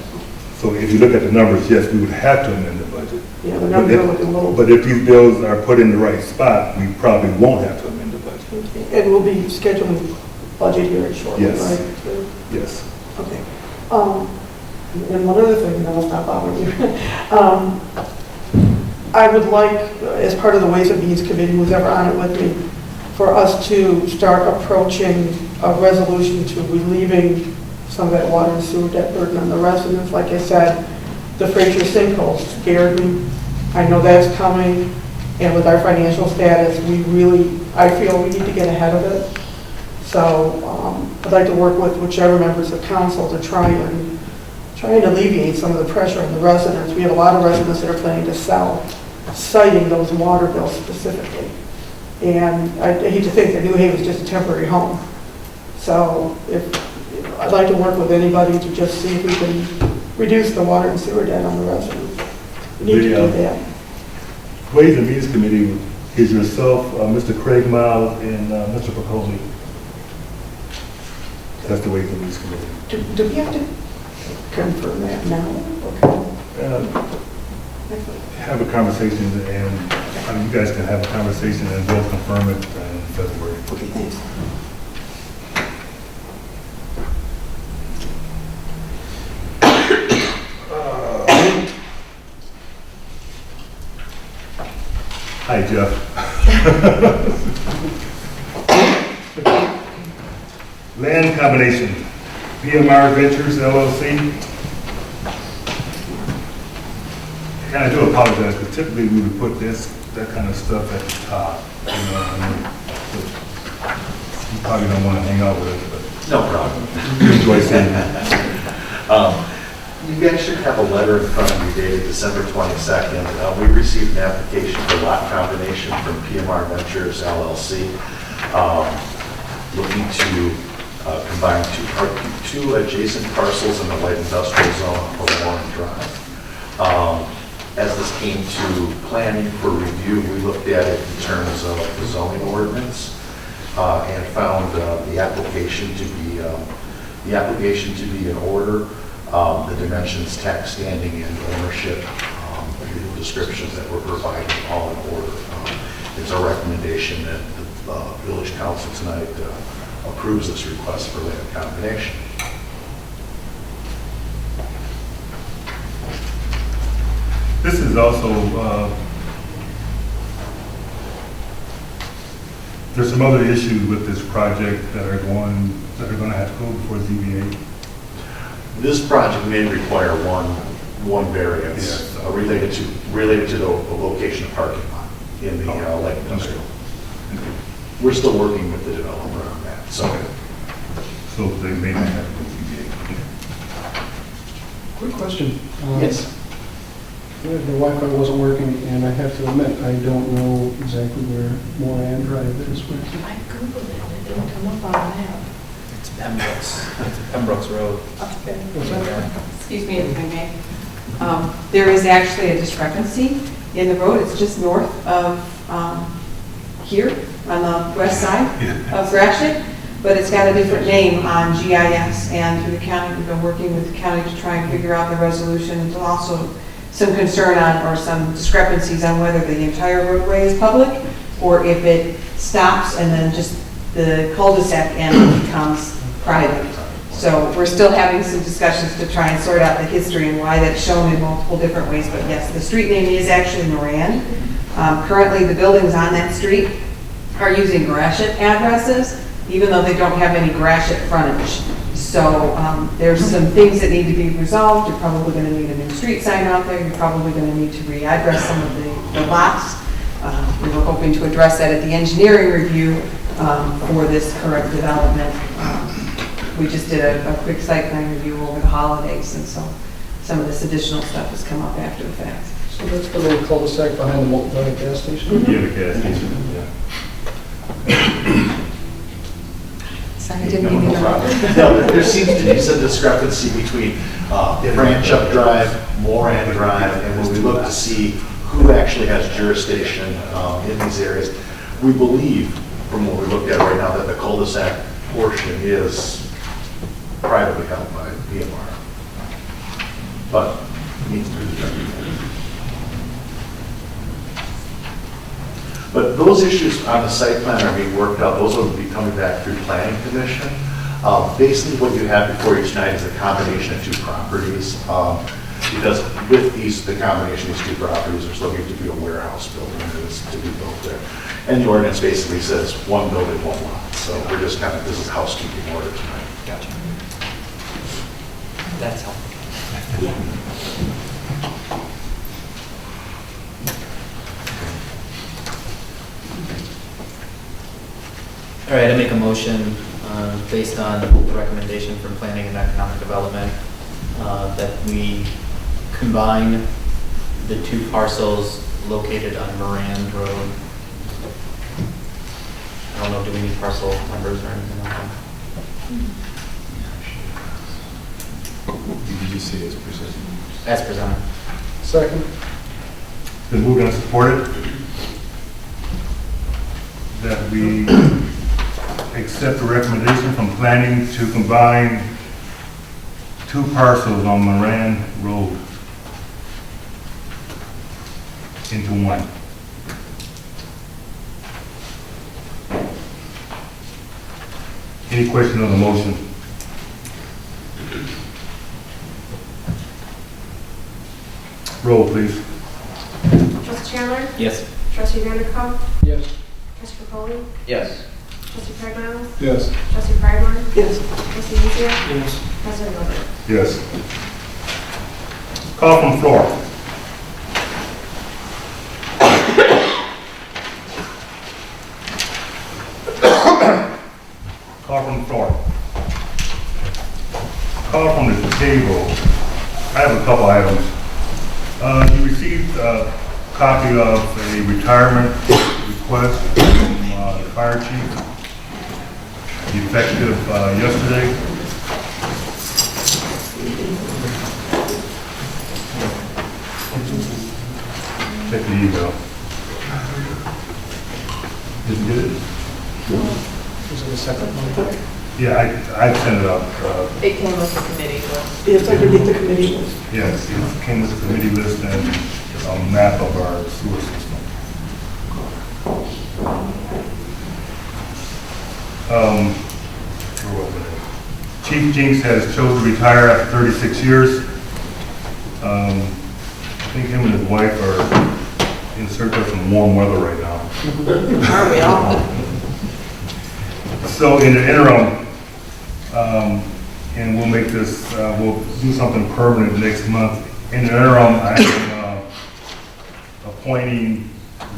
So if you look at the numbers, yes, we would have to amend the budget. Yeah, the numbers are looking low. But if these bills are put in the right spot, we probably won't have to amend the budget. And we'll be scheduling budget hearings shortly, Yes. right? Yes. Okay. And one other thing, and I'll stop bothering you. I would like, as part of the Ways and Means Committee, who's ever on it with me, for us to start approaching a resolution to relieving some of that water and sewer debt burden on the residents. Like I said, the Fraser sinkhole scared me. I know that's coming, and with our financial status, I feel we need to get ahead of it. So I'd like to work with whichever members of council to try and alleviate some of the pressure on the residents. We have a lot of residents that are planning to sell, citing those water bills specifically. And I hate to think that New Haven is just a temporary home. So I'd like to work with anybody to just see if we can reduce the water and sewer debt on the residents. We need to do that. Ways and Means Committee is yourself, Mr. Craig Miles, and Mr. Pacoli. That's the Ways and Means Committee. Do we have to confirm that now? Have a conversation, and you guys can have a conversation, and we'll confirm it in February. Okay, thanks. Hi, Jeff. Land combination, PMR Ventures LLC. And I do apologize, because typically we would put that kind of stuff at the top. You know what I mean? You probably don't want to hang out with it, but. No problem. Enjoy seeing it. You guys should have a letter in front of you dated December 22nd. We received an application for lot combination from PMR Ventures LLC, looking to combine two adjacent parcels in the light industrial zone of Warren Drive. As this came to planning for review, we looked at it in terms of the zoning ordinance and found the application to be in order. The dimensions, tax standing, and ownership, the descriptions that were provided, all in order. It's our recommendation that the village council tonight approves this request for land combination. This is also, there's some other issues with this project that are going to have to go before ZBA. This project may require one variance related to the location of parking lot in the light industrial. We're still working with the developer on that. So they may not have to go ZBA. Quick question. Yes. The Wi-Fi wasn't working, and I have to admit, I don't know exactly where Moran Drive is. I Googled it, it didn't come up on the map. It's Pembroke's. It's Pembroke's Road. Excuse me if I may. There is actually a discrepancy in the road. It's just north of here on the west side of Gratiot, but it's got a different name on GIS, and through the county, we've been working with the county to try and figure out the resolution. There's also some concern on, or some discrepancies on whether the entire roadway is public, or if it stops and then just the cul-de-sac end becomes private. So we're still having some discussions to try and sort out the history and why that's shown in multiple different ways, but yes, the street name is actually Moran. Currently, the buildings on that street are using Gratiot addresses, even though they don't have any Gratiot frontage. So there's some things that need to be resolved. You're probably going to need a new street sign out there. You're probably going to need to readdress some of the lots. We were hoping to address that at the engineering review, for this current development. We just did a quick site plan review over the holidays, and so some of this additional stuff has come up after the fact. So that's the little cul-de-sac behind the gas station? Yeah, the gas station, yeah. Sorry, I didn't mean to interrupt. No, there seems to be some discrepancy between Branch Up Drive, Moran Drive, and when we look to see who actually has jurisdiction in these areas, we believe, from what we looked at right now, that the cul-de-sac portion is privately held by BMR. But needs to be determined. But those issues on the site plan are being worked out. Those will be coming back through Planning Commission. Basically, what you have before you tonight is a combination of two properties. Because with the combination of these two properties, there's looking to be a warehouse building that is to be built there. And the ordinance basically says one building, one lot. So we're just kind of, this is housekeeping order tonight. Gotcha. That's helpful. All right, I make a motion based on the recommendation from Planning and Economic Development that we combine the two parcels located on Moran Road. I don't know, do we need parcel numbers or anything like that? Did you just say as presented? As presented. Second. Been moved and supported that we accept the recommendation from planning to combine two parcels on Moran Road into one. Any question on the motion? Roll, please. Trustee Chandler? Yes. Trustee Vanderpump? Yes. Trustee Capoli? Yes. Trustee Craig Miles? Yes. Trustee Frymark? Yes. Trustee Lucia? Yes. President Logan? Yes. Call from floor. Call from the floor. Call from the table. I have a couple items. You received a copy of a retirement request from the fire chief, effective yesterday. Check the email. Didn't get it? Was it a second one? Yeah, I sent it out. It came with the committee list. It's underneath the committee list. Yes, it came with the committee list and a map of our sewer system. Where was it? Chief Jinks has chosen to retire after 36 years. I think him and his wife are in search of some warm weather right now. Are we all? So in the interim, and we'll make this, we'll do something permanent next month. In the interim, I am appointing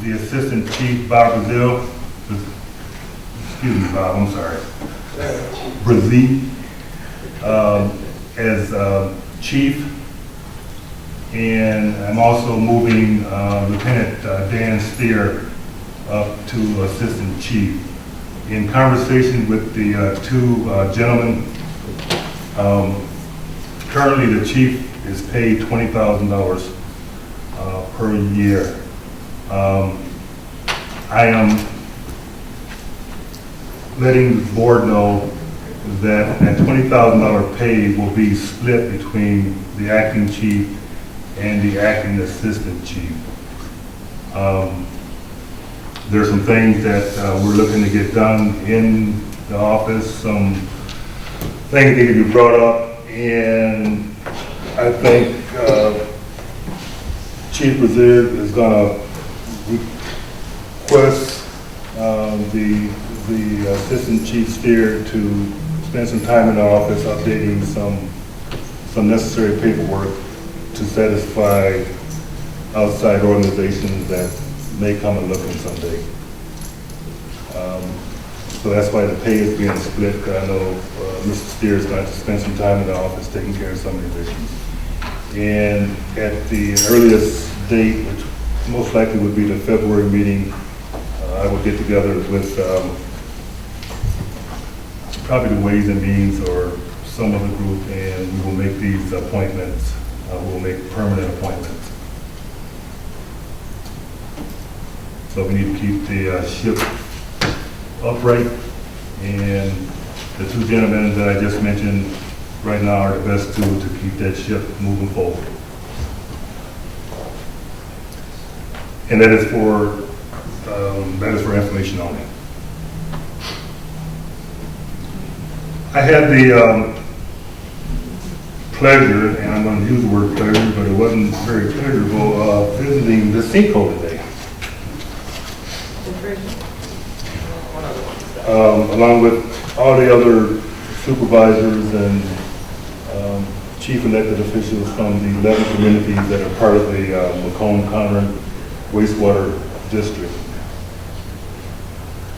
the Assistant Chief, Bob Brazil, excuse me, Bob, I'm sorry, Brazil, as chief. And I'm also moving Lieutenant Dan Steer up to Assistant Chief. In conversation with the two gentlemen, currently the chief is paid $20,000 per year. I am letting the board know that that $20,000 pay will be split between the acting chief and the acting assistant chief. There's some things that we're looking to get done in the office, some things need to be brought up, and I think Chief Brazil is going to request the Assistant Chief Steer to spend some time in the office updating some necessary paperwork to satisfy outside organizations that may come and look in someday. So that's why the pay is being split, because I know Mr. Steers got to spend some time in the office taking care of some of these issues. And at the earliest date, which most likely would be the February meeting, I will get together with probably the Ways and Means or some other group, and we will make these appointments. We will make permanent appointments. So we need to keep the ship upright, and the two gentlemen that I just mentioned right now are the best two to keep that ship moving forward. And that is for information only. I had the pleasure, and I'm going to use the word pleasure, but it wasn't very pleasurable, visiting the Seco today. Along with all the other supervisors and chief elected officials from the 11 communities that are part of the Macomb-Conran wastewater district.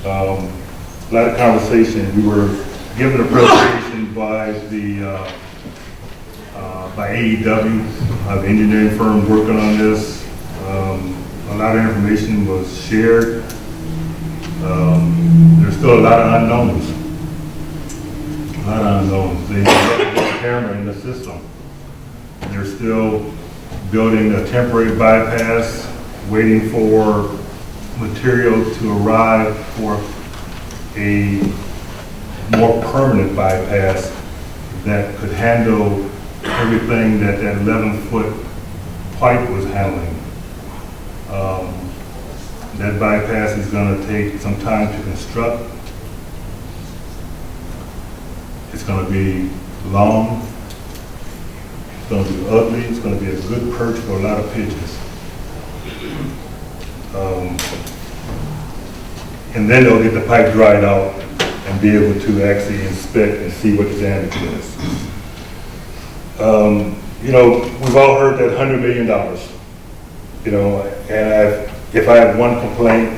A lot of conversation. We were given a presentation by AEW, the engineering firm working on this. A lot of information was shared. There's still a lot of unknowns. They have a camera in the system. They're still building a temporary bypass, waiting for material to arrive for a more permanent bypass that could handle everything that 11-foot pipe was handling. That bypass is going to take some time to construct. It's going to be long. It's going to be ugly. It's going to be a good perch for a lot of pitches. And then they'll get the pipe dried out and be able to actually inspect and see what the damage is. You know, we've all heard that $100 million, you know, and if I have one complaint,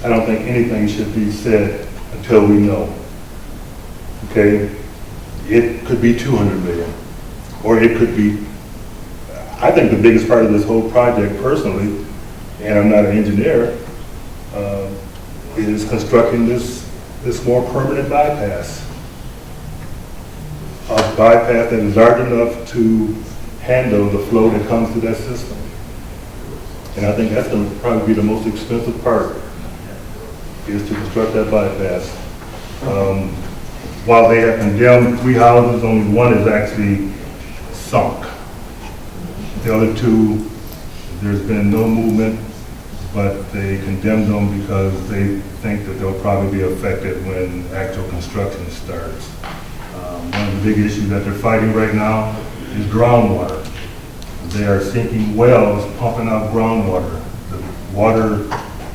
I don't think anything should be said until we know. Okay? It could be 200 million, or it could be, I think the biggest part of this whole project personally, and I'm not an engineer, is constructing this more permanent bypass. A bypass that is large enough to handle the flow that comes through that system. And I think that's going to probably be the most expensive part, is to construct that bypass. While they have condemned 3 houses, only one is actually sunk. The other 2, there's been no movement, but they condemned them because they think that they'll probably be affected when actual construction starts. One of the big issues that they're fighting right now is groundwater. They are sinking wells, pumping out groundwater. The water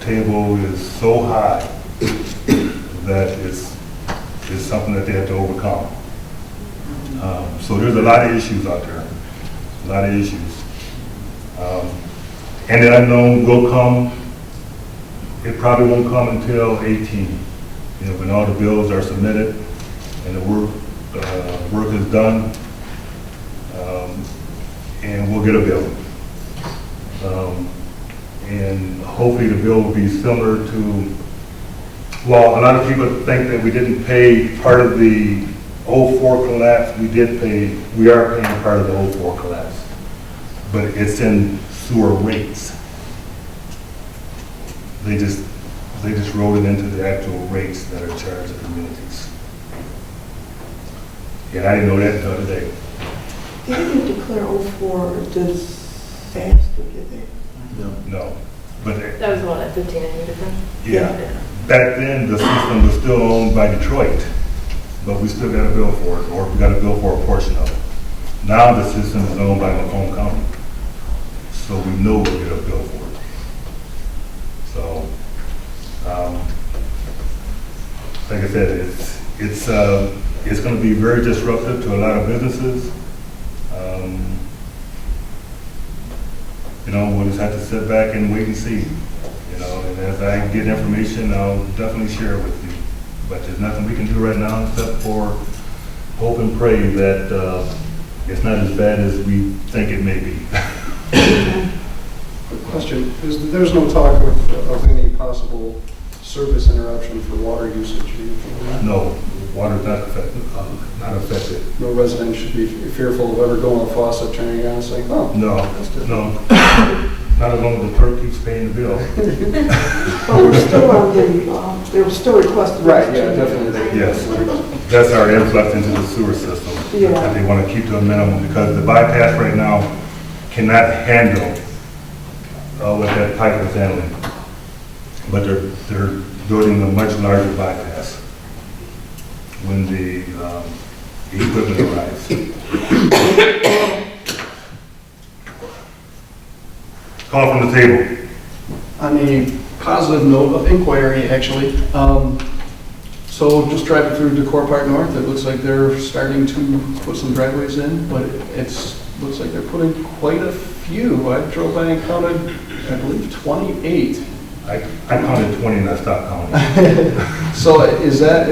table is so high that it's something that they have to overcome. So there's a lot of issues out there, a lot of issues. And the unknown will come. It probably won't come until 18. You know, when all the bills are submitted and the work is done, and we'll get a bill. And hopefully the bill will be similar to, well, a lot of people think that we didn't pay part of the 04 collapse. We did pay, we are paying part of the 04 collapse, but it's in sewer rates. They just wrote it into the actual rates that are charged to communities. And I didn't know that until today. Didn't you declare 04 disaster, did they? No. But That was the one at 15 and different? yeah, back then the system was still owned by Detroit, but we still got a bill for it, or we got a bill for a portion of it. Now the system is owned by Macomb County, so we know we'll get a bill for it. So, like I said, it's going to be very disruptive to a lot of businesses. You know, we'll just have to sit back and wait and see. You know, and as I get information, I'll definitely share it with you. But there's nothing we can do right now except for hope and pray that it's not as bad as we think it may be. Quick question, there's no talk of any possible service interruption for water usage or anything like that? No, water's not affected, No resident should be fearful of ever going to the faucet, turning it on, and saying, oh. No, no. Not as long as the clerk keeps paying the bill. But we're still on the, they were still requesting. Right, yeah, definitely. Yes, that's our influx into the sewer system. Yeah. And they want to keep to a minimum because the bypass right now cannot handle what that pipe is handling. But they're building a much larger bypass when the equipment arrives. Call from the table. On a positive note of inquiry, actually, so just driving through Decor Park North, it looks like they're starting to put some driveways in, but looks like they're putting quite a few. I drove by and counted, I believe, 28. I counted 20 and I stopped counting. So is that,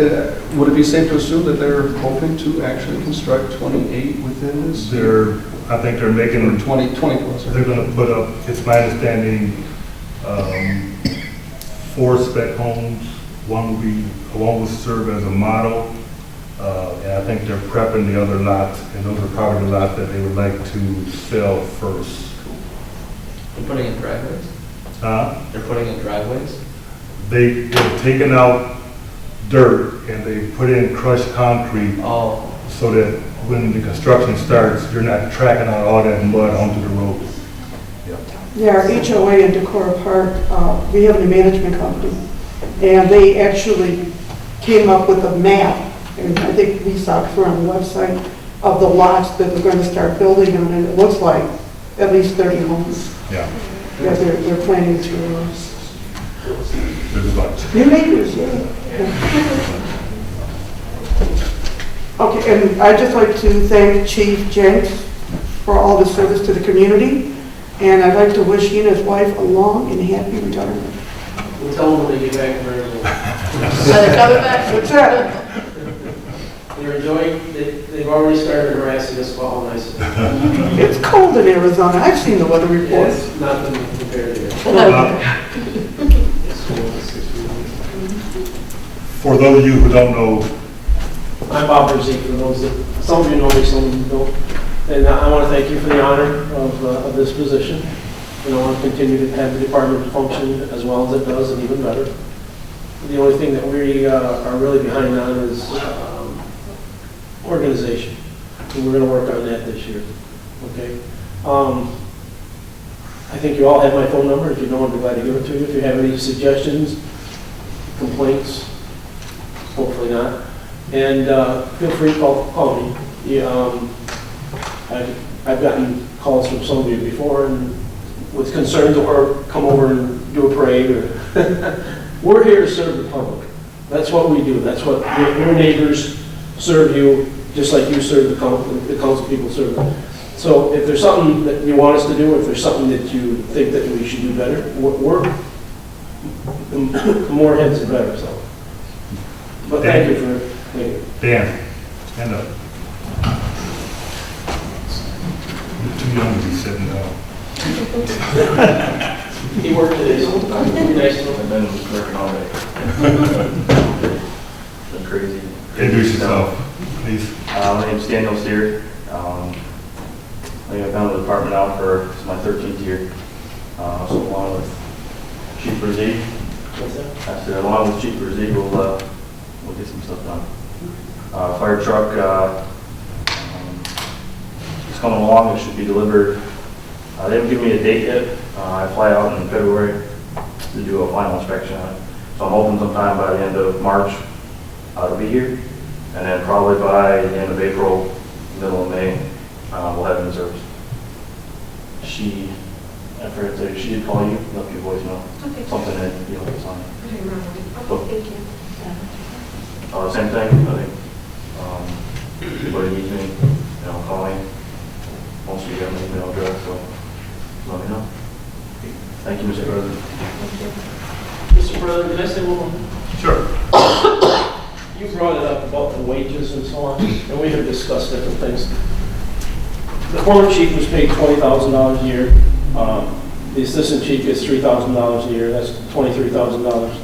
would it be safe to assume that they're hoping to actually construct 28 within this? I think they're making 20 plus. They're going to put up, it's my understanding, 4 spec homes. One will serve as a model, and I think they're prepping the other lots, and those are probably the lots that they would like to sell first. They're putting in driveways? They're putting in driveways? They've taken out dirt and they put in crushed concrete so that when the construction starts, you're not tracking out all that mud onto the road. Yeah, our HOA in Decorah Park, we have a management company, and they actually came up with a map, and I think we saw it through on the website, of the lots that they're going to start building on, and it looks like at least 30 homes. Yeah. That they're planning to. There's a bunch. New neighbors, yeah. Okay, and I'd just like to thank Chief Jenks for all the service to the community, and I'd like to wish he and his wife a long and happy retirement. We'll tell them when they get back from Arizona. They're coming back. That's it. They're enjoying, they've already started harassing us about how nice it is. It's cold in Arizona. I've seen the weather report. It's nothing compared to here. For those of you who don't know, I'm Bob Brzee, for those that, some of you know me, some of you don't. And I want to thank you for the honor of this position. And I want to continue to have the department function as well as it does, and even better. The only thing that we are really behind on is organization. And we're going to work on that this year. Okay? I think you all have my phone number. If you don't, I'd be glad to give it to you. If you have any suggestions, complaints, hopefully not. And feel free to call me. Yeah, I've gotten calls from some of you before and with concerns or come over and do a parade. We're here to serve the public. That's what we do. That's what your neighbors serve you, just like you serve the council people serve them. So if there's something that you want us to do, if there's something that you think that we should do better, the more heads the better. So, but thank you for. Dan, stand up. You're too young to be sitting down. He worked today, so nice to I've been working all day. Been crazy. Introduce yourself, please. My name's Daniel Steer. I think I've been with the department now for this is my 13th year. So along with Chief Brzee. What's that? I said along with Chief Brzee, we'll get some stuff done. Fire truck is coming along. It should be delivered. They haven't given me a date yet. I fly out in February to do a final inspection on it. So I'm hoping sometime by the end of March it'll be here. And then probably by the end of April, middle of May, we'll have it in service. I forgot to tell you, she did call you, left your voicemail. Okay. Something that you left us on. Okay, thank you. Same thing, I think. If anybody needs me, call me. Most of you have my email address, so let me know. Thank you, Mr. President. Mr. President, can I say one more? Sure. you brought it up about the wages and so on, and we have discussed different things. The former chief was paid $20,000 a year. The assistant chief gets $3,000 a year, that's $23,000.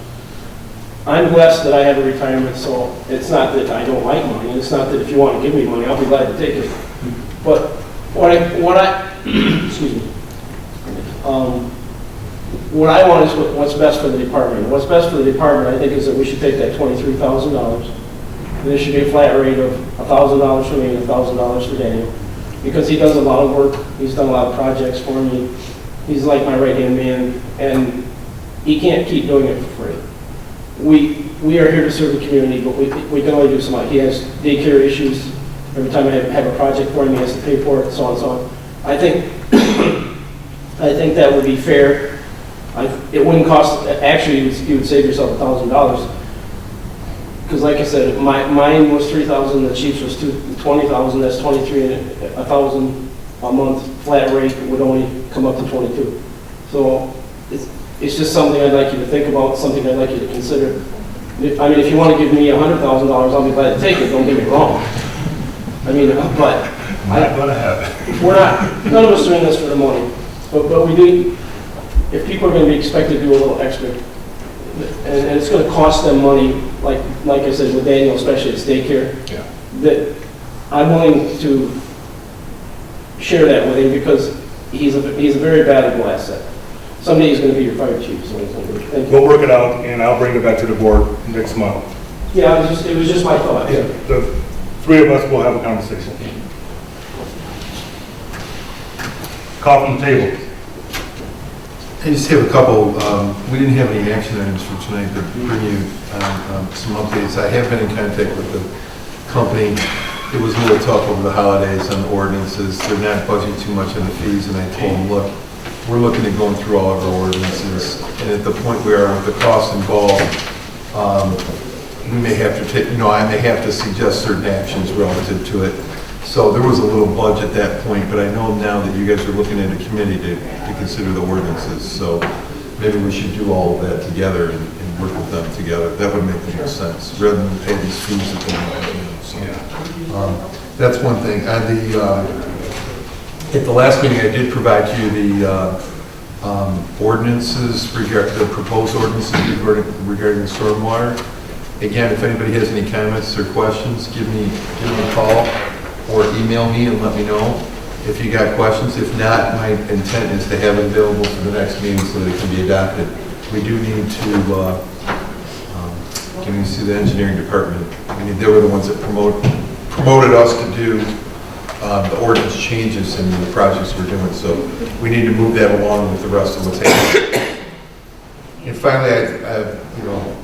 I'm blessed that I have a retirement, so it's not that I don't like money, and it's not that if you want to give me money, I'll be glad to take it. But what I excuse me, what I want is what's best for the department. What's best for the department, I think, is that we should take that $23,000, and there should be a flat rate of $1,000 for me and $1,000 for Daniel, because he does a lot of work, he's done a lot of projects for me, he's like my right-hand man, and he can't keep doing it for free. We are here to serve the community, but we can only do so much. He has daycare issues. Every time I have a project for him, he has to pay for it, so on and so on. I think that would be fair. It wouldn't cost, actually, you would save yourself $1,000. Because like I said, mine was $3,000, the chief's was $20,000, that's $23,000, and $1,000 a month flat rate would only come up to $22,000. So it's just something I'd like you to think about, something I'd like you to consider. I mean, if you want to give me $100,000, I'll be glad to take it, don't get me wrong. I mean, but Not gonna happen. we're not, none of us are in this for the money. But we do, if people are going to be expected to do a little extra, and it's going to cost them money, like I said with Daniel, especially it's daycare, Yeah. that I'm willing to share that with him because he's a very valuable asset. Someday he's going to be your fire chief, so thank you. We'll work it out, and I'll bring it back to the board next month. Yeah, it was just my thought. Yeah, the three of us will have a conversation. Call from the table. I just have a couple, we didn't have any action items for tonight, but bring you some updates. I have been in contact with the company. It was a little tough over the holidays on the ordinances. They're not budgeting too much on the fees, and I told them, look, we're looking at going through all of our ordinances, and at the point where the costs involved, we may have to take, I may have to suggest certain actions relative to it. So there was a little budge at that point, but I know now that you guys are looking at a committee to consider the ordinances. So maybe we should do all of that together and work with them together. That would make the most sense, rather than pay these fees that they want. So, that's one thing. At the last meeting, I did provide you the ordinances, the proposed ordinances regarding the stormwater. Again, if anybody has any comments or questions, give me a call or email me and let me know if you got questions. If not, my intent is to have it available for the next meeting so that it can be adopted. We do need to give these to the engineering department. I mean, they were the ones that promoted us to do the ordinance changes in the projects we're doing. So we need to move that along with the rest of what's happening. And finally,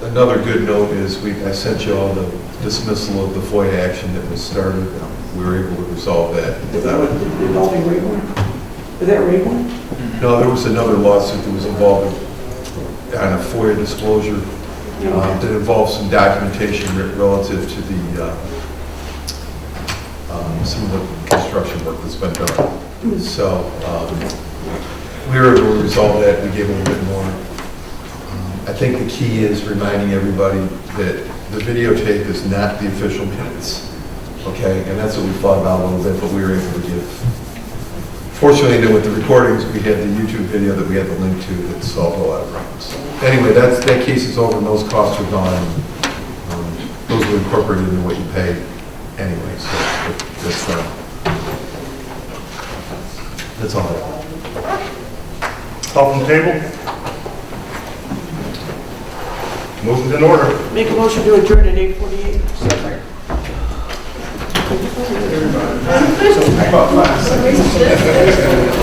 another good note is I sent you all the dismissal of the FOIA action that was started. We were able to resolve that. Involving Rayborn? Is that Rayborn? No, there was another lawsuit that was involved on a FOIA disclosure that involved some documentation relative to the some of the construction work that's been done. So we were able to resolve that. We gave a little bit more. I think the key is reminding everybody that the videotape is not the official minutes, okay? And that's what we thought about a little bit, but we were able to give. Fortunately, then with the recordings, we had the YouTube video that we had the link to that solved a lot of problems. Anyway, that case is over and those costs are gone. Those were incorporated into what you pay anyway, so that's all I have. Call from the table. Motion's in order. Make a motion to adjourn at 8:48. Second. About 5 seconds.